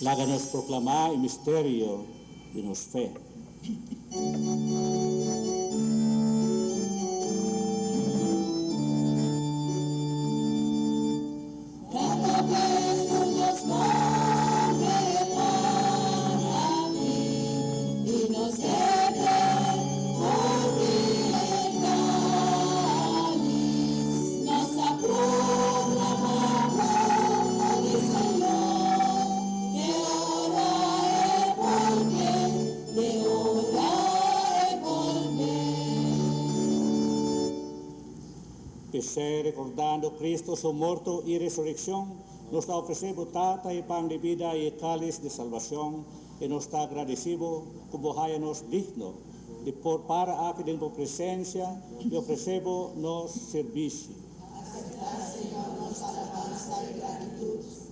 Láganos proclamar el misterio de nuestra fe. Recordando Cristo, su muerto y resurrección, nos da ofrecido tata y pan de vida y cáliz de salvación, y nos está agradecido como hayanos digno de para aquí en tu presencia y ofrecemos nos servicio.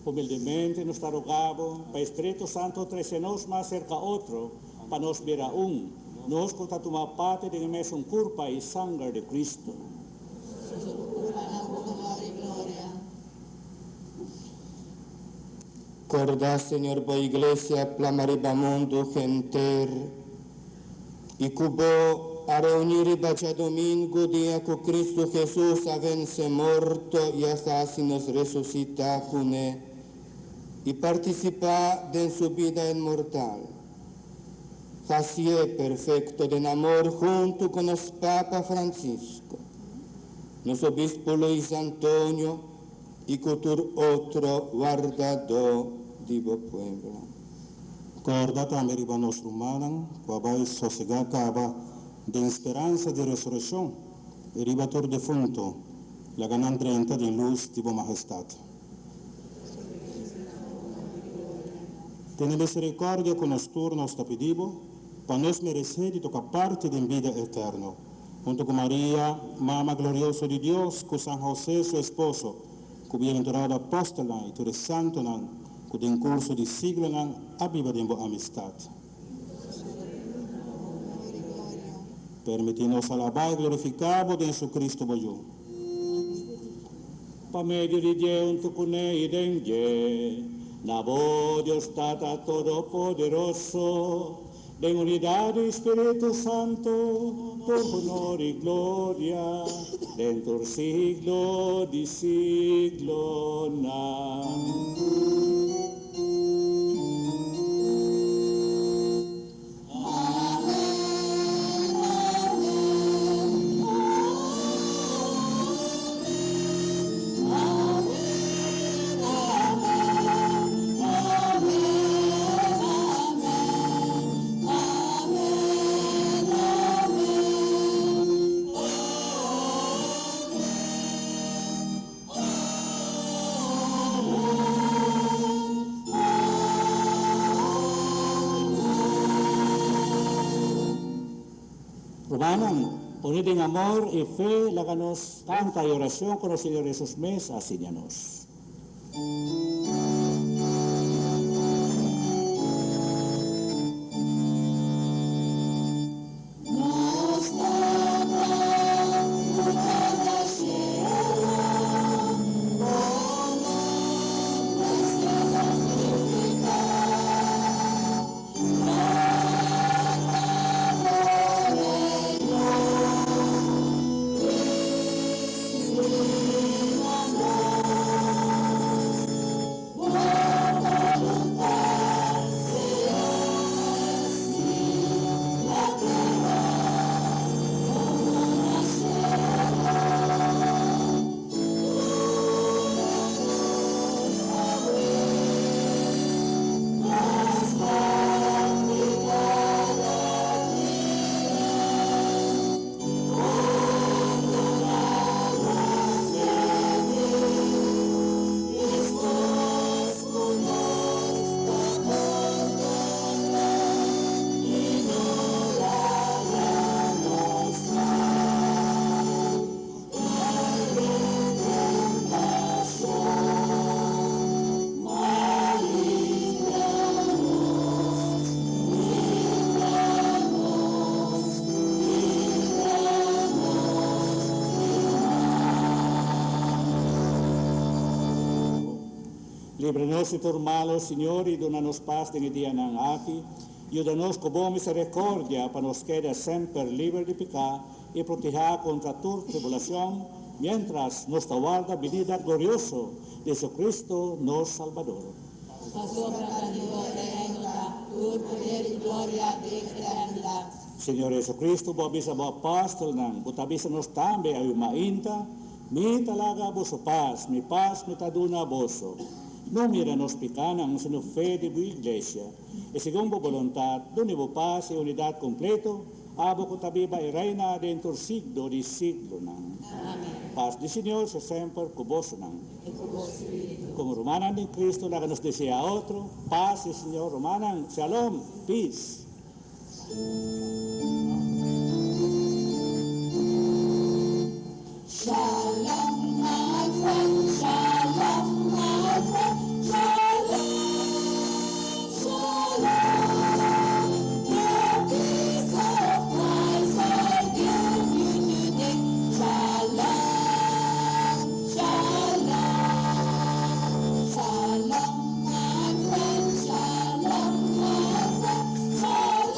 Humildemente nos está rogado, para Espíritu Santo, trecenos más cerca otro, para nos ver aún, nos conta tomar parte de mesma culpa y sangre de Cristo. Corda, Señor, por iglesia, plamariba mundo genter, y cubo a reunir bacha domingo, día que Cristo Jesús a vence muerto y así nos resucita cune, y participa de su vida inmortal. Así es perfecto de amor junto con los Papa Francisco, nos obispo Luis Antonio, y cultur otro guardador divo pueblo. Corda também riba nos rumanan, quabai sosega caba de esperança de ressurreição, e riba tur defunto, la ganan 30 de luz divo majestade. Tene misericórdia con nos turnos te pedivo, para nos merecer de tocar parte de vida eterna, junto con María, Mama gloriosa de Dios, con San José, su esposo, que bienaventurado apóstolo e todo santo, que em curso de siglo aviva de amistad. Permitinos alabar e glorificar de Jesucristo Boyo. Pa medio de Deus, tu cune idenge, na voz Deus Tata Todopoderoso, de unidade do Espírito Santo, por honor e glória, dentro do siglo de siglo. Unido en amor y fe, láganos tanta y oración con los Señor Jesús mes, asíñanos. Libre-nos de tus malos, Señor, y dona-nos paz en el día ng aki. Ayuda-nos con buena misericordia para nos quedar siempre libre de pecado y proteger contra tu tribulación, mientras nos aguarda venida glorioso de Jesucristo, nuestro Salvador. Señor Jesucristo, babisa mo apostol nang, butabisa nos tambe ay mainta, mi talaga boso paz, mi taduna boso. No mira nos picanang sino fe de bu iglesia, e según bu voluntad, donibo paz e unidad completo, abo ko tabiba e reina dentro siglo di siglo nang. Amen. Paz di Señor se sempre cuboso nang. Como romanan de Cristo, la que nos desea otro, paz y Señor romanan, shalom, peace. Shalom, my friend, shalom, my friend, shalom, shalom. The peace of Christ I give you today. Shalom, shalom, shalom, my friend, shalom, my friend, shalom,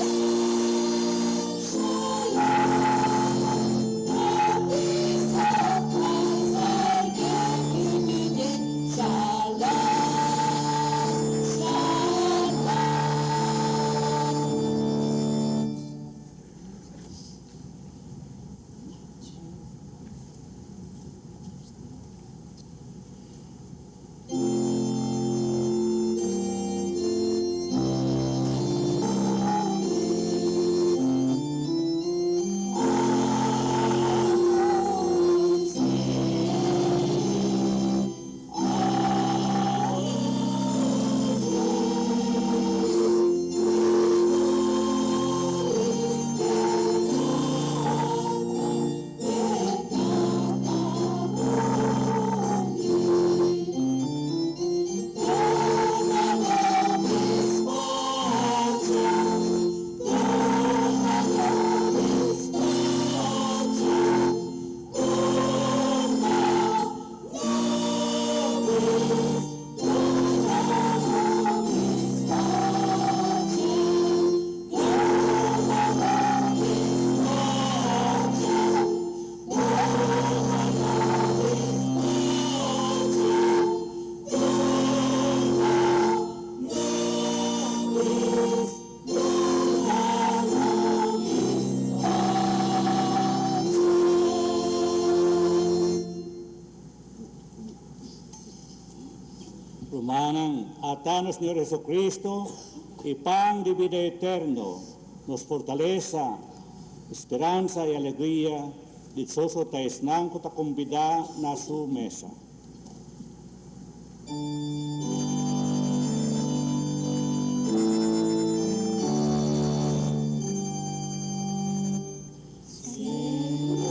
Romanang atanos Señor Jesucristo y pan de vida eterno, nos fortaleza, esperanza y alegría, dichoso taisnang ko ta kumbida na su mesa. Señor,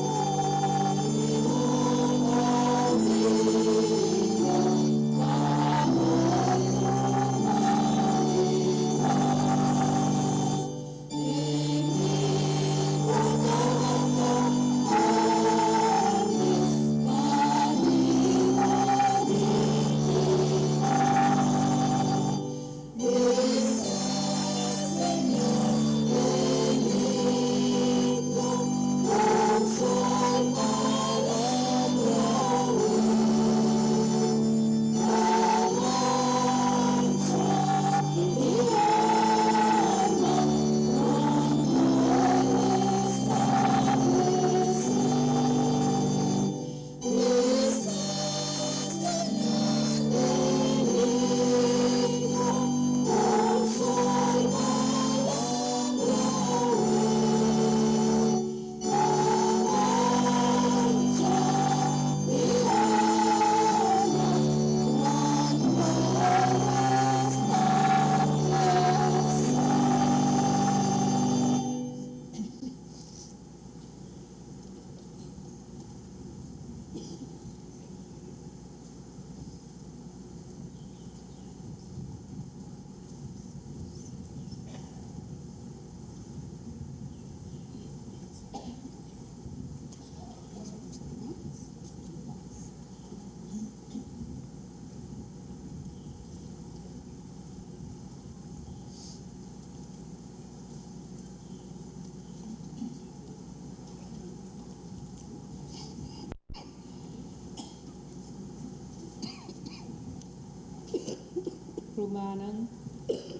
romanan,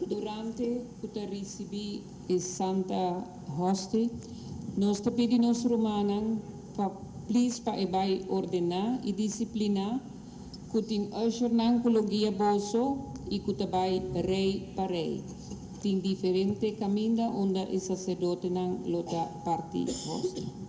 durante kita recebi is Santa Hostie, nos te pedimos romanan, please pa ibay ordena i disiplina, kuting usher ng kologia boso, ikutabay rey pa rey. Ting diferente caminda onda is sacerdote ng lota party Hostie.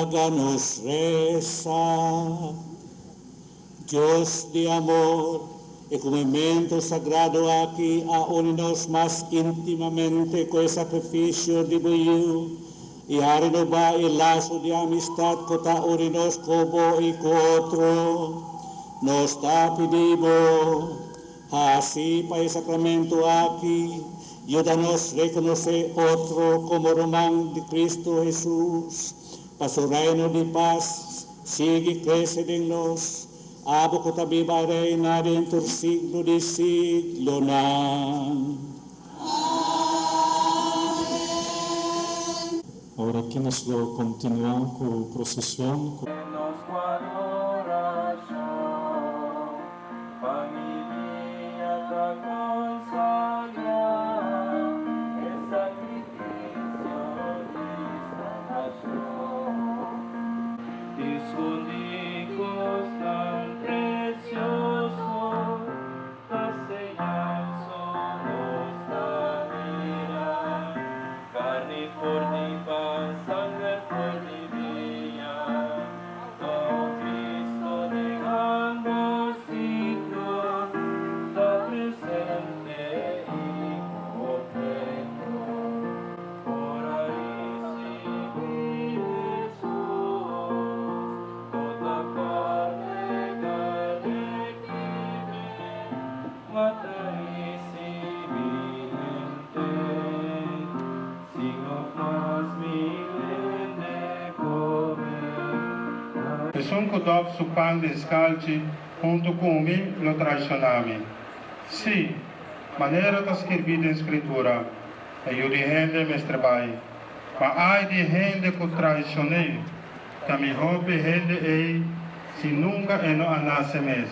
Háganos rezar. Dios de amor, el momento sagrado aquí a unirnos más íntimamente con el sacrificio de Dios y a renovar el lazo de amistad que está unidos como y con otro. Nos está pidiendo así para el sacramento aquí, ayúdanos a reconocer otro como hermano de Cristo Jesús. Para su reino de paz, sigue creciendo en nos. Abo que también va a reinar dentro del siglo de siglo. Ahora que nos lo continúan con procesión. Son codov su pan descalci, junto com mim lo traicionami. Sì, maneira está escrita em escritura, e eu de gente me trabalho. Mas ai de gente que traicionei, que me roupe gente ei, se nunca e não anase mes.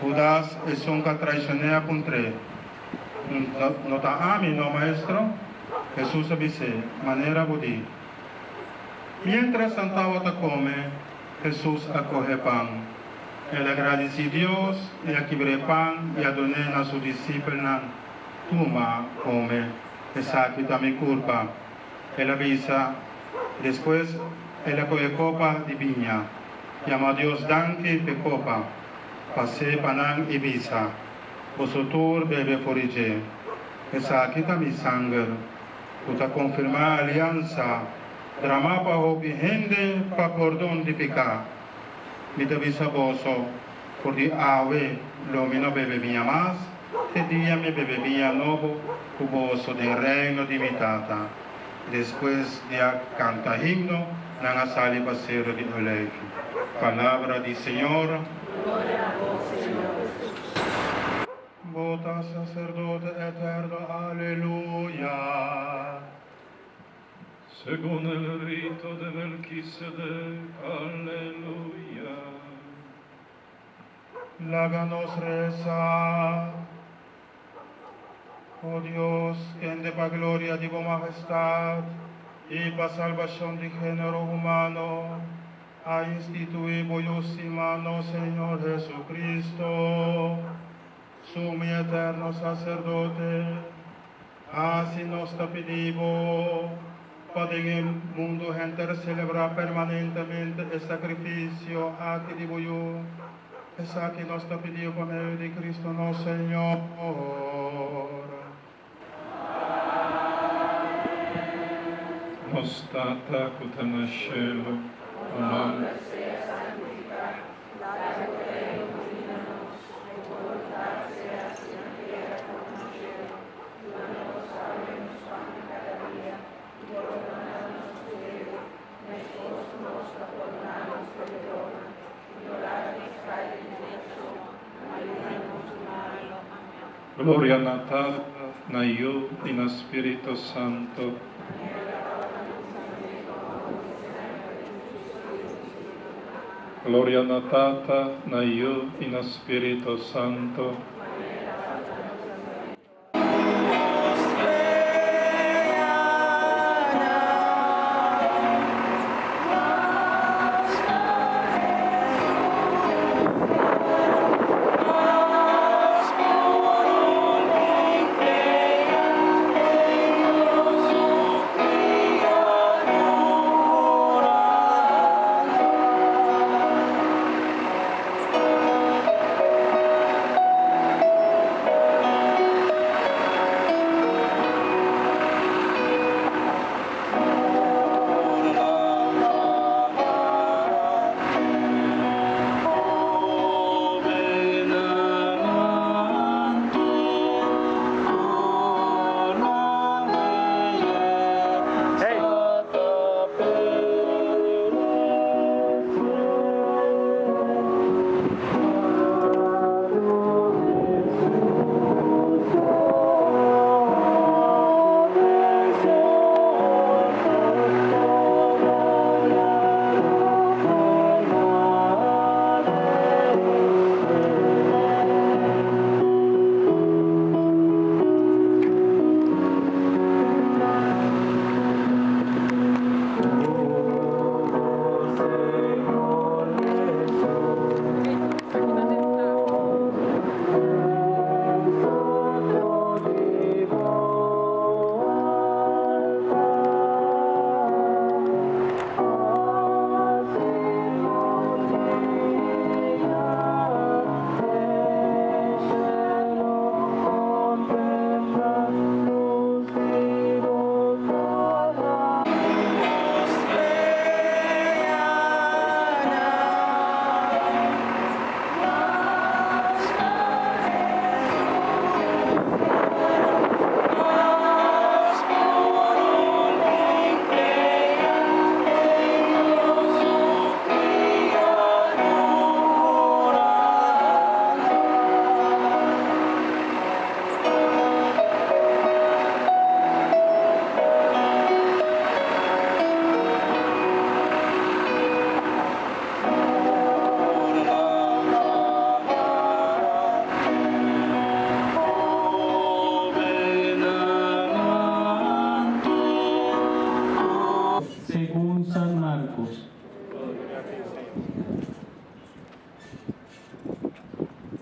Judas e son que traicionei a contra. Não está ami, não maestro? Jesus disse, maneira budi. Mientras Santa Ota come, Jesús acoge pan. Él agradece a Dios y aquibre pan y adone a sus discípulos, toma, come, esa quita mi culpa. Él avisa, después él acoge copa de viña, llama a Dios danke pe copa, pase panan y visa, vosotros bebe forige, esa quita mi sangre, puta confirmar alianza, drama pa hopi hende pa perdón de pecar. Mi te visa boso, por di ave lo mino bebe mia mas, te dia me bebe mia novo, cuboso del reino de mi tata. Después de canta himno, nanga sali pasero de olefi. Palabra di Señor. Gloria a vos, Señor Jesús. Vota sacerdote eterno, aleluya. Según el rito de Melquisedec, aleluya. Láganos rezar. Oh Dios, que en de pa gloria de vos majestad y pa salvación de género humano, a instituir vos mano, Señor Jesucristo, sumo y eterno sacerdote, así nos te pedimos, para en el mundo entero celebrar permanentemente el sacrificio aquí de vos, es aquí nos te pedimos por medio de Cristo nuestro Señor. Nostata cutana cielo, nombre sea santificado, date reino domina-nos, tu voluntad sea así en tierra como en cielo. Danos hoy nuestro pan de cada día, y perdona nuestros deudos, nosotros nos perdonamos los deudores, y no nos caigas en tentación, mas líbranos del mal. Amén. Gloria a Tata, na Hijo y na Espíritu Santo. Gloria na Tata, na Hijo y na Spirito Santo. Ora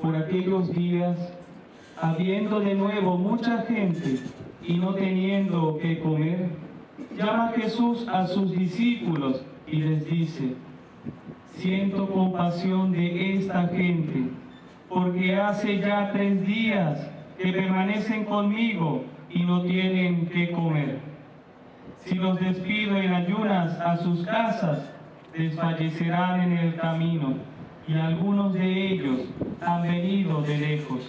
Por aquellos días, habiendo de nuevo mucha gente y no teniendo que comer, llama Jesús a sus discípulos y les dice: siento compasión de esta gente, porque hace ya 3 días que permanecen conmigo y no tienen que comer. Si los despido en ayunas a sus casas, desfallecerán en el camino, y algunos de ellos han venido de lejos.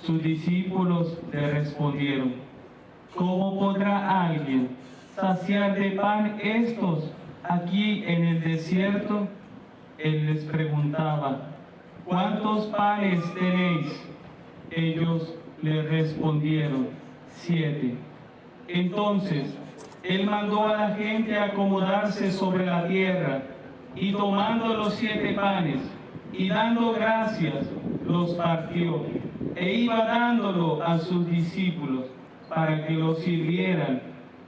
Sus discípulos le respondieron: ¿cómo podrá alguien saciar de pan estos aquí en el desierto? Él les preguntaba: ¿cuántos panes tenéis? Ellos le respondieron: 7. Entonces él mandó a la gente a acomodarse sobre la tierra, y tomando los 7 panes y dando gracias, los partió, e iba dándolo a sus discípulos para que lo sirvieran,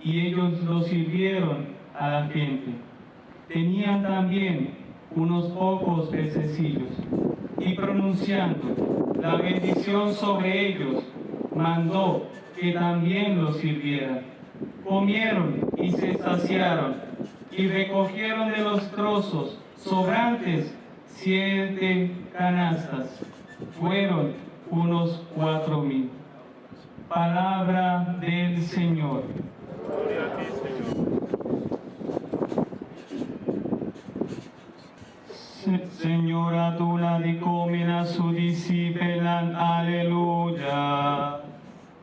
y ellos lo sirvieron a la gente. Tenían también unos pocos pececillos, y pronunciando la bendición sobre ellos, mandó que también los sirvieran. Comieron y se saciaron, y recogieron de los trozos sobrantes 7 canastas. Fueron unos 4,000. Palabra del Señor. Gloria a ti, Señor. Señora, tu la dicomena su discipelan, aleluya.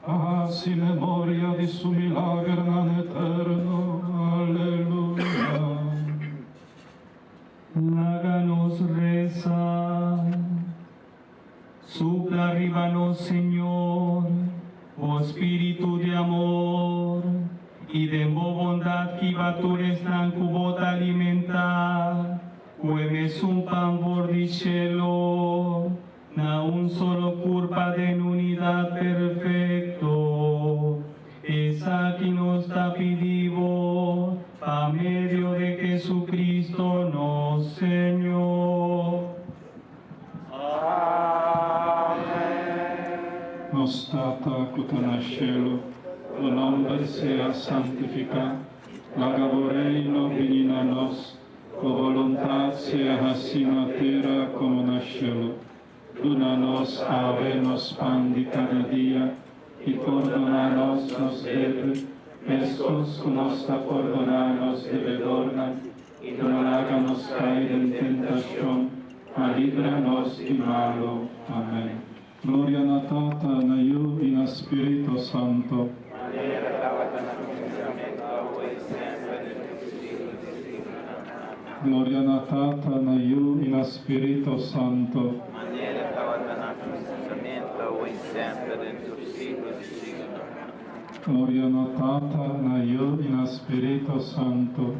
Haz memoria di su milagro eterno, aleluya. Háganos rezar. Supla arribanos, Señor, oh Espíritu de amor, y de bondad que batures nan cubota alimentar, cuemes un pambor di cielo, na un solo curva de unidad perfecto, esa que nos da pidivo, pa medio de Jesucristo no Señor. Nostra tacuta na cielo, o nome sia santificado, lagavo reino vini na nos, o voluntat sia assim na terra como na cielo. Dona-nos ave-nos pan de cada dia, e perdona-nos nos deve, mescos que nos perdona-nos devedorna, e não haga-nos cair em tentação, mas livra-nos de malo. Amém. Gloria na Tata, na Iu e na Espírito Santo. Gloria na Tata, na Iu e na Espírito Santo. Gloria na Tata, na Iu e na Espírito Santo.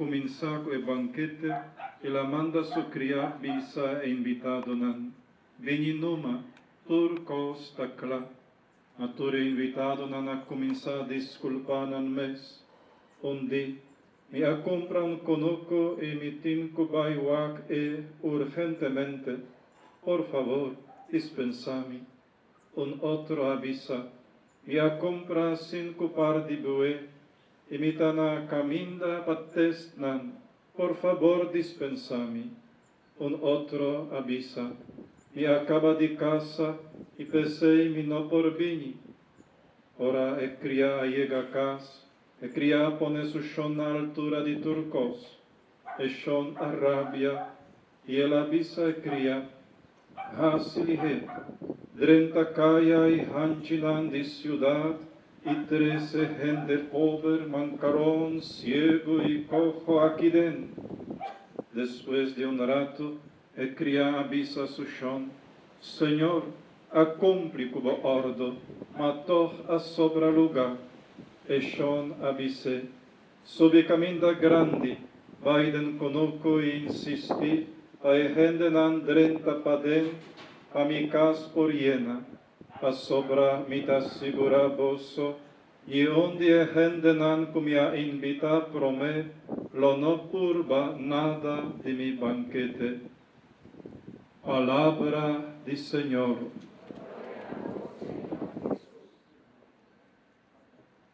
comienza con el banquete e la manda su cria bisa e invitado nan. Veni numa, tur costa cla. A tur invitado nan a comienza a disculpar nan mes. Onde mi a compran conoco e mi tinco baiwak e urgentemente. Por favor, dispensami. Un otro avisa. Mi a compra 5 par di bue. Imitana caminda patestnan, por favor dispensami. Un otro avisa, mi acaba di casa y pesei mi no por vini. Ora e cria llega cas, e cria pone su shon a altura di turcos, e shon arrabia, y el avisa e cria, hasilihe, drenta caia y hanchinan di ciudad, y 13 gente pobre, mancarón, ciego y cojo aquí dentro. Después de un rato, el cría avisa su shon, Señor, accompli cubo ordo, mató a sobra lugar. E shon avise, sobe caminda grandi, vaiden conoco e insisti, a gente nan drenta paden, a mi cas por llena. A sobra mita sigura boso, y onde gente nan comia invita prome, lo no purba nada de mi banquete. Palabra di Señor.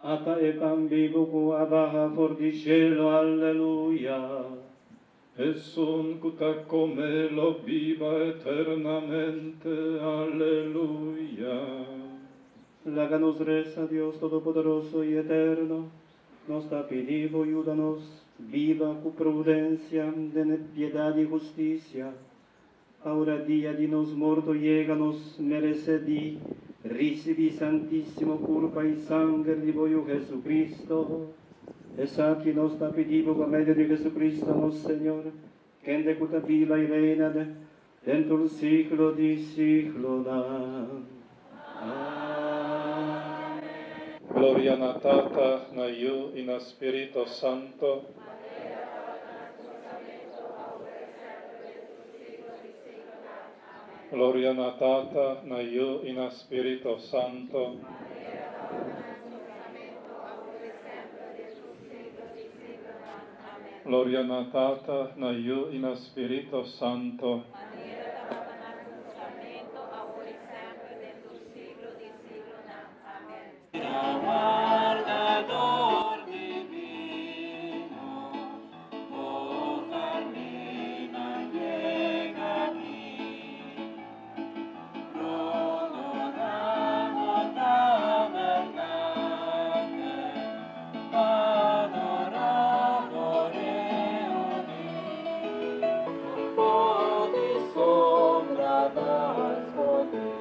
Ata e pan vivo cu abaja for di cielo, alleluia. E son cuta come lo viva eternamente, aleluya. Láganos reza Dios Todopoderoso y Eterno, nos da pedido, ayúdanos, viva cu prudencia, de piedad y justicia. Ahora día di nos morto lléganos, merecedi, recibi santissimo culpa y sangre di voyo Jesucristo. Esa que nos da pedido por medio de Jesucristo, nuestro Señor, que en decuta viva y reina dentro del siglo di siglo. Gloria na Tata, na Iu y na Spirito Santo. Gloria na Tata, na Iu y na Spirito Santo. Gloria na Tata, na Iu y na Spirito Santo. Guardador divino, oh Carmina, llega aquí, perdonamos tabernante, adoradore unidos, oh di sombra das poder.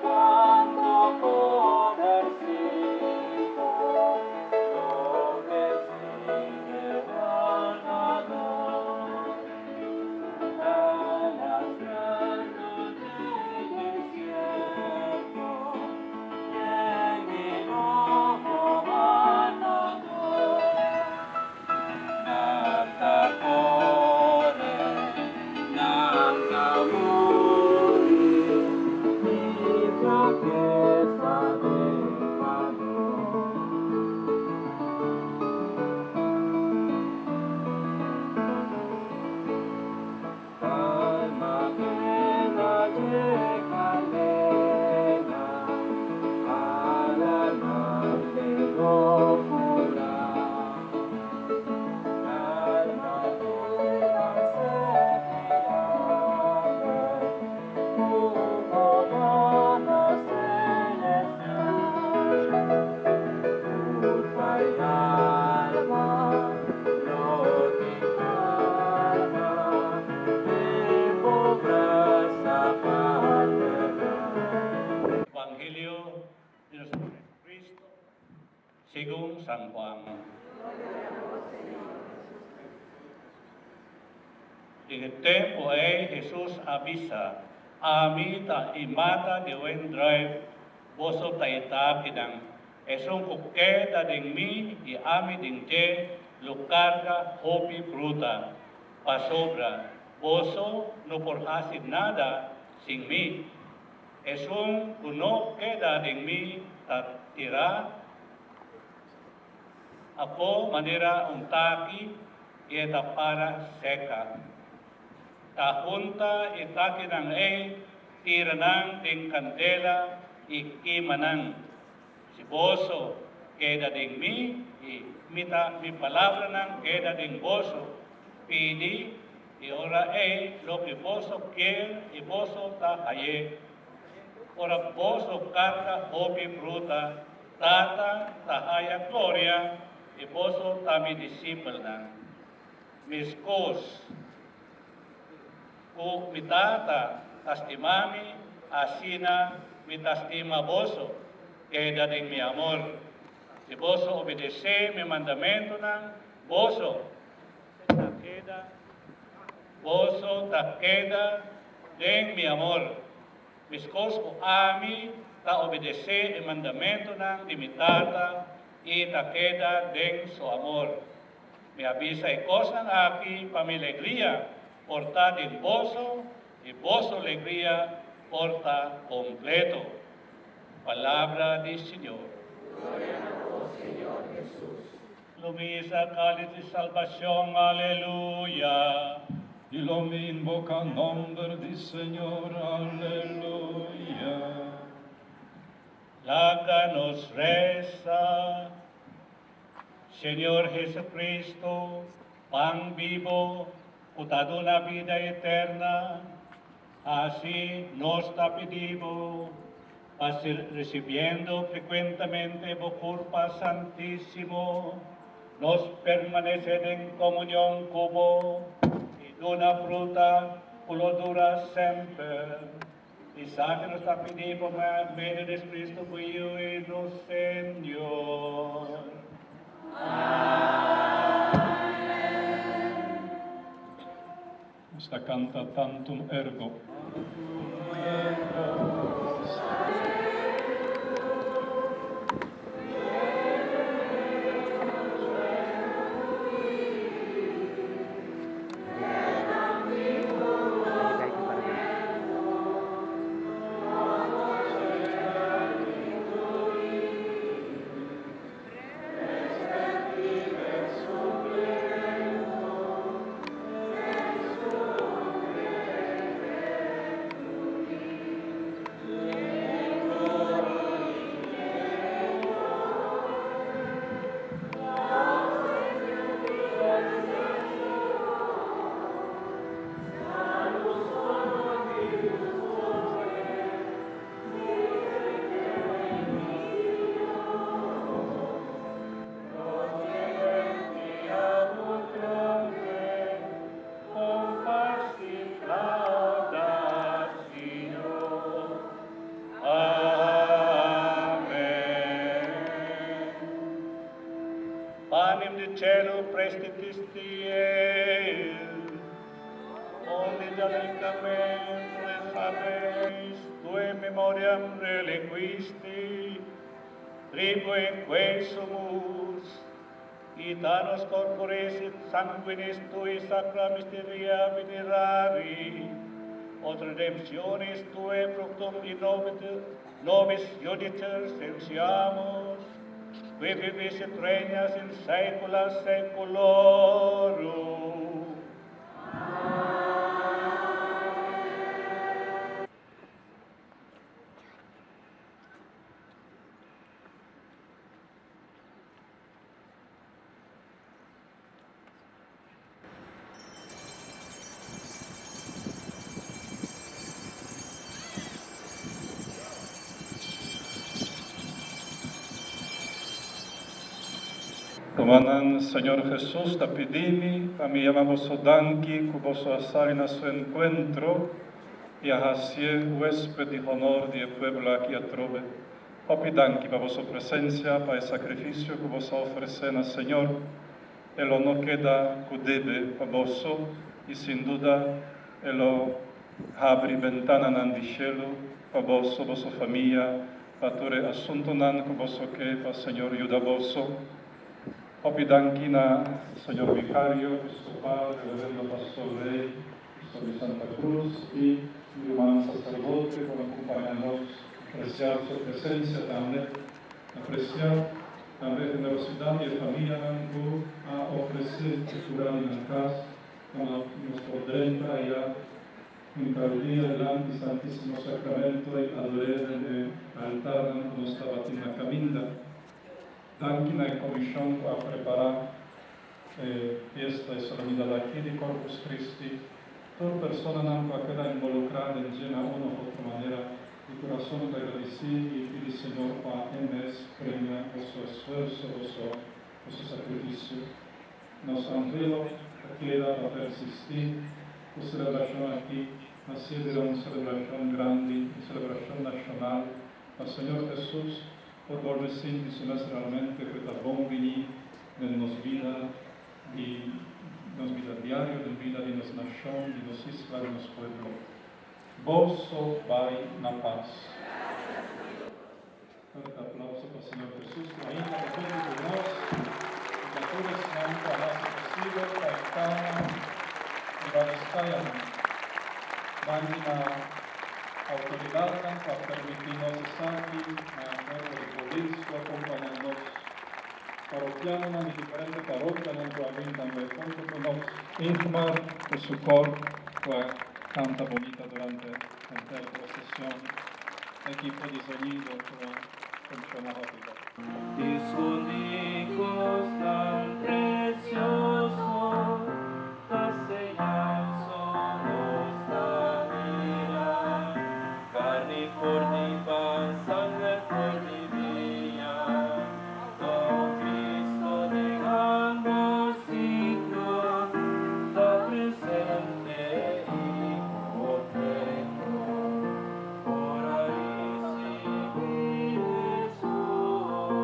Quando conversito, lo que sigue guardador, alastrando del desierto, en el ojo ganador, nada corre, nada muere. Fraqueza del perdón. Calma que la llega nena, al alma de locura. Calma tu ansiedad, Evangelio de nuestro Jesucristo según San Juan. En el tiempo Jesús avisa a Amita y Marta de buen drive boso taitap idang esong kukeda ding mi i ami ding je lukarga hopi fruta pasobra boso no por hasid nada sing mi esong kuno keda ding mi tatira ako manera untaki eta para seka tahunta itaki ng tiranang ding kandela ikimanang si boso keda ding mi mita mi palabra ng keda ding boso pidi ora lo que boso quiere y boso ta haye ora boso carga hopi fruta tata tahaya gloria y boso ta mi disciple nang mis kos ku mitata tastimami asina mitastima boso keda ding mi amor si boso obedece mi mandamento ng boso takeda ding mi amor mis kos ko ami ta obedece mi mandamento ng dimitata y takeda ding so amor mi abisa ikos ng aki pamilegria porta din boso y boso alegría porta completo. Palabra del Señor. Gloria a vos, Señor Jesús. Lumisa cáliz de salvación, aleluya. Y lo me invoca en nombre del Señor, aleluya. La nos reza, Señor Jesucristo, pan vivo, dado una vida eterna, así nos está pedido, recibiendo frecuentemente por culpa santísimo, nos permanece en comunión como y de una fruta dura siempre. Y saque nos está pedido por medio de Cristo, cuyo y no Señor. Sta canta tantum ergo. Panem de cielo prestitisti omnidalicamente sabeis, tue memoriam reliquisti, tribuem quae sumus, itanos corporis et sanguinis tui sacra mysteria venerari, od redemptionis tue fructum in nobis iudices sensiamus, qui vivis et regnas in saecula saeculorum. Tomanan, Señor Jesús, te pedimi, a mi llamamos odanki, cuboso asari na su encuentro, y a hasie huésped y honor de pueblo aquí a trove. Opidanki pa vosso presencia, pa el sacrificio que vos ofrecen al Señor, elo no queda cudebe pa vosso, y sin duda, elo abri ventana nan di cielo, pa vosso, vosso familia, Pature asuntunan kuboso ke pa Señor Yudaboso. Opidangkina Señor Vicario, Episcopal, Reverendo Pastor Rey, sobre Santa Cruz y mi hermano sacerdote por acompañarnos, apreciar su presencia también, apreciar también generosidad y familia que a ofrecer cultural en la casa, como nos podremos allá en cada día delante del Santísimo Sacramento y adorare de altar con esta batina caminda. Anche nella commissione a preparare questa e solemnità aquí di Corpus Christi, toda persona que queda involucrada en una u otra manera, de corazón te agradecido y pide Señor para MS premia vuestro esfuerzo, vuestro sacrificio. Nos anhelo queda a persistir, la celebración aquí, la sede de una celebración grande, una celebración nacional, al Señor Jesús, por volver realmente que la bombini de nos vida y nos vida diario, de vida de nos nación, de nos isla, de nos pueblo. Bolso vai na paz. Fuerte aplauso para el Señor Jesús, que ainda depende de nós, que a todos não fará possível para estar e vai estar na autoridade para permitirnos estar aqui na polícia acompanhando-nos, paroquianos de diferentes paróquias, também junto com nós, informar o seu corpo, que canta bonita durante a procesión, equipo de sonido que funcionaba bien. Y son hijos tan preciosos, la señal son nuestra vida, carne por mi pan, sangre por mi vida, don Cristo dejando signo, está presente y potente, por ahí sigue Jesús,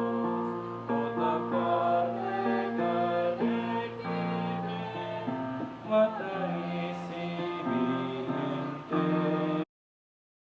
toda carne que me mata.